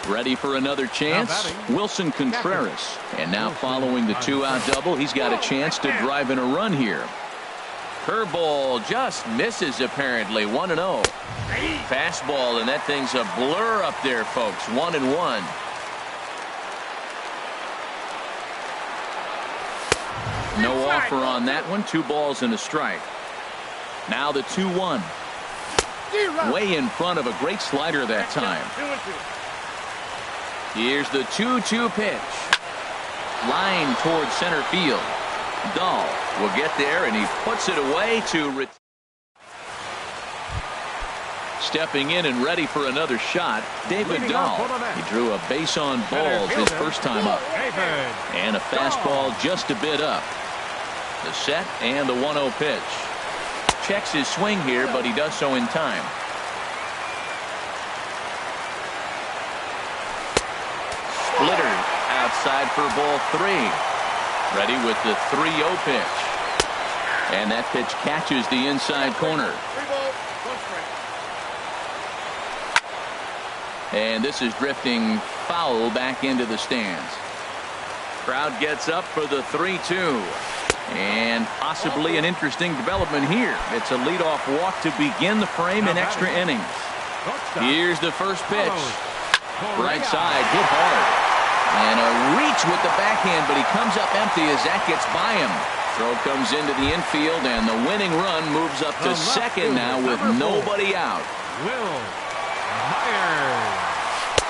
A: Ready for another chance? Wilson Contreras. And now following the 2-out double, he's got a chance to drive in a run here. Curveball just misses apparently. 1-0. Fastball, and that thing's a blur up there, folks. 1-1. No offer on that one. 2 balls and a strike. Now the 2-1. Way in front of a great slider that time. Here's the 2-2 pitch. Line towards center field. Dahl will get there, and he puts it away to stepping in and ready for another shot, David Dahl. He drew a base on balls his first time up. And a fastball just a bit up. The set and the 1-0 pitch. Checks his swing here, but he does so in time. Splitter outside for ball 3. Ready with the 3-0 pitch. And that pitch catches the inside corner. And this is drifting foul back into the stands. Crowd gets up for the 3-2. And possibly an interesting development here. It's a leadoff walk to begin the frame in extra innings. Here's the first pitch. Right side, hit hard. And a reach with the backhand, but he comes up empty as that gets by him. Throw comes into the infield, and the winning run moves up to second now with nobody out.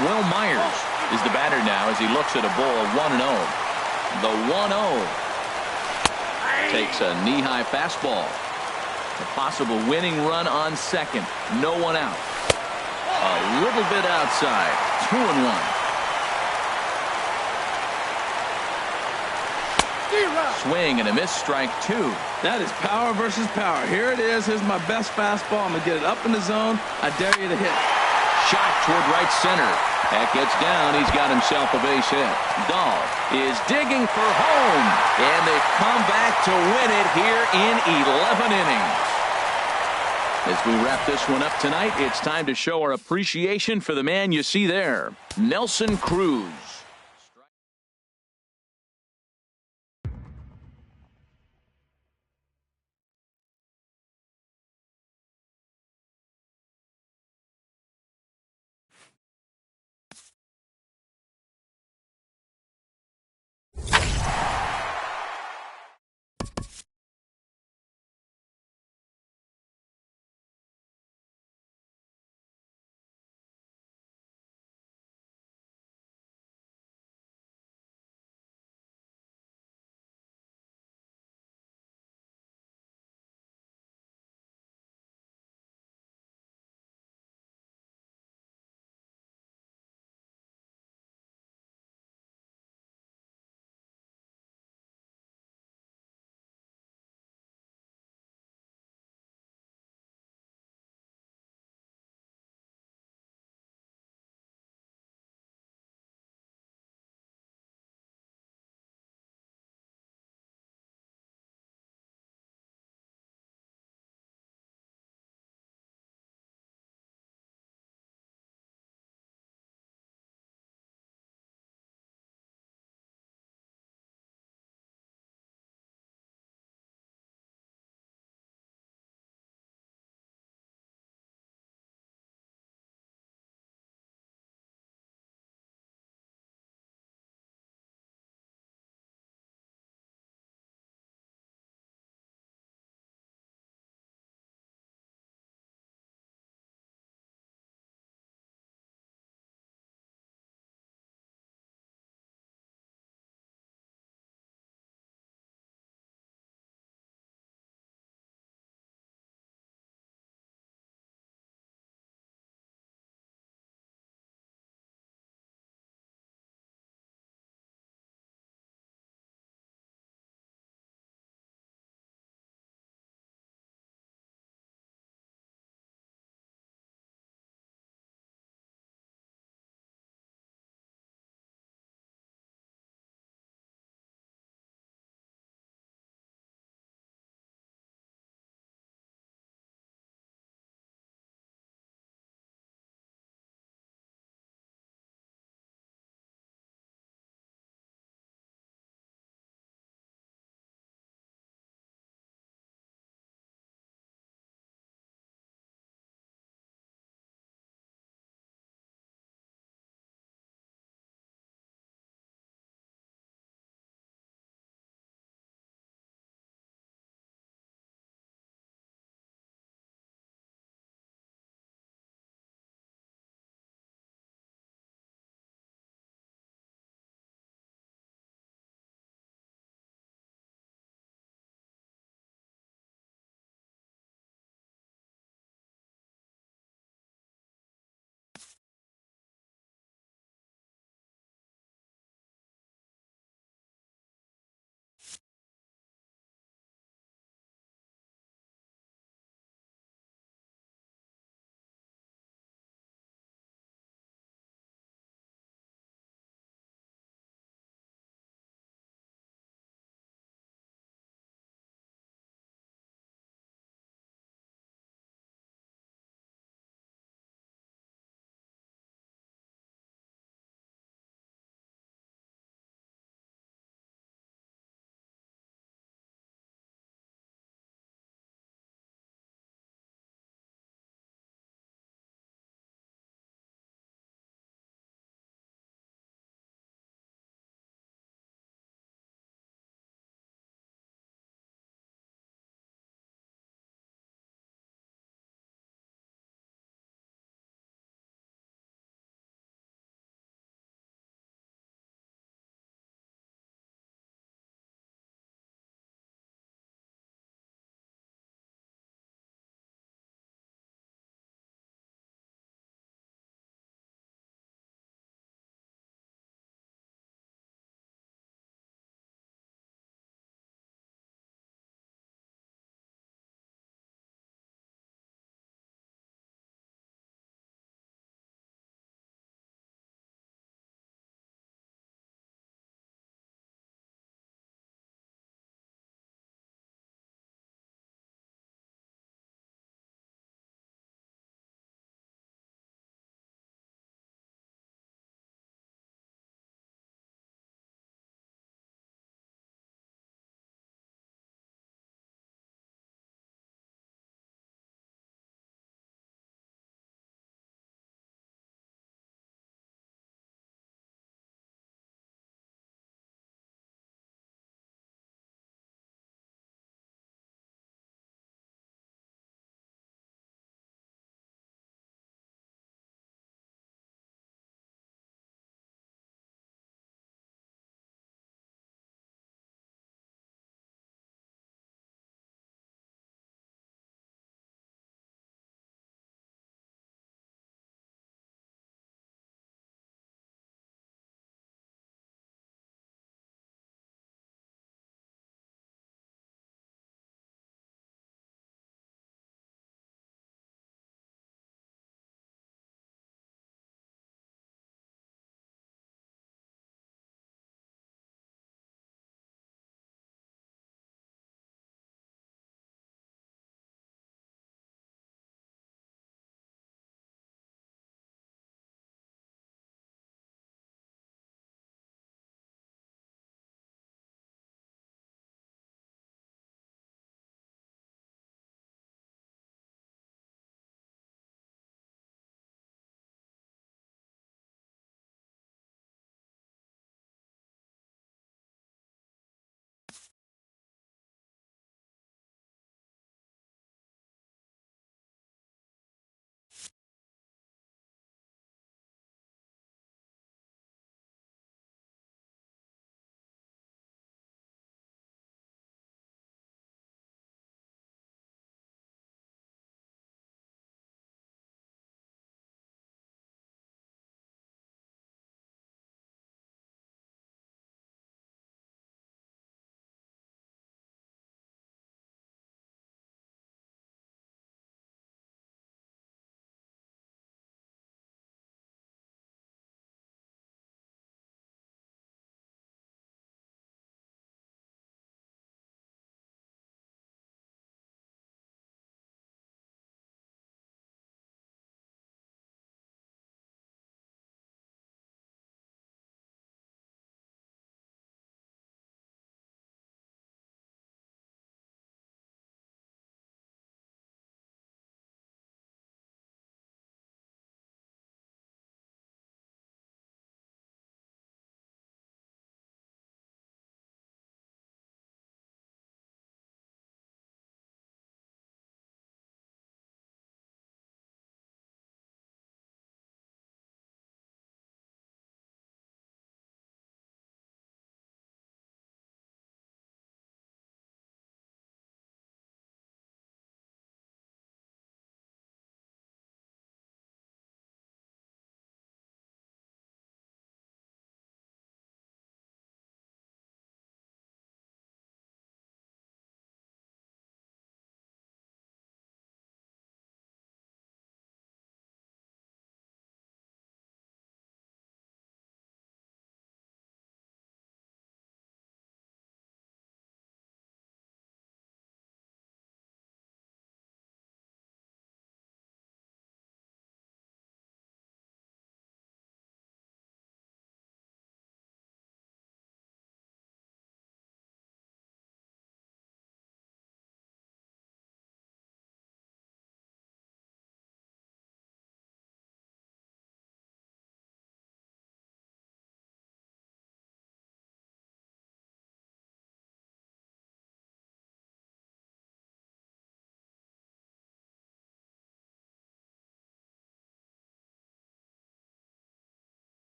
A: Will Myers is the batter now as he looks at a ball 1-0. The 1-0. Takes a knee-high fastball. A possible winning run on second. No one out. A little bit outside. 2-1. Swing and a miss, strike 2.
C: That is power versus power. Here it is. Here's my best fastball. I'm going to get it up in the zone. I dare you to hit.
A: Shot toward right center. That gets down. He's got himself a base hit. Dahl is digging for home. And they've come back to win it here in 11 innings. As we wrap this one up tonight, it's time to show our appreciation for the man you see there, Nelson Cruz.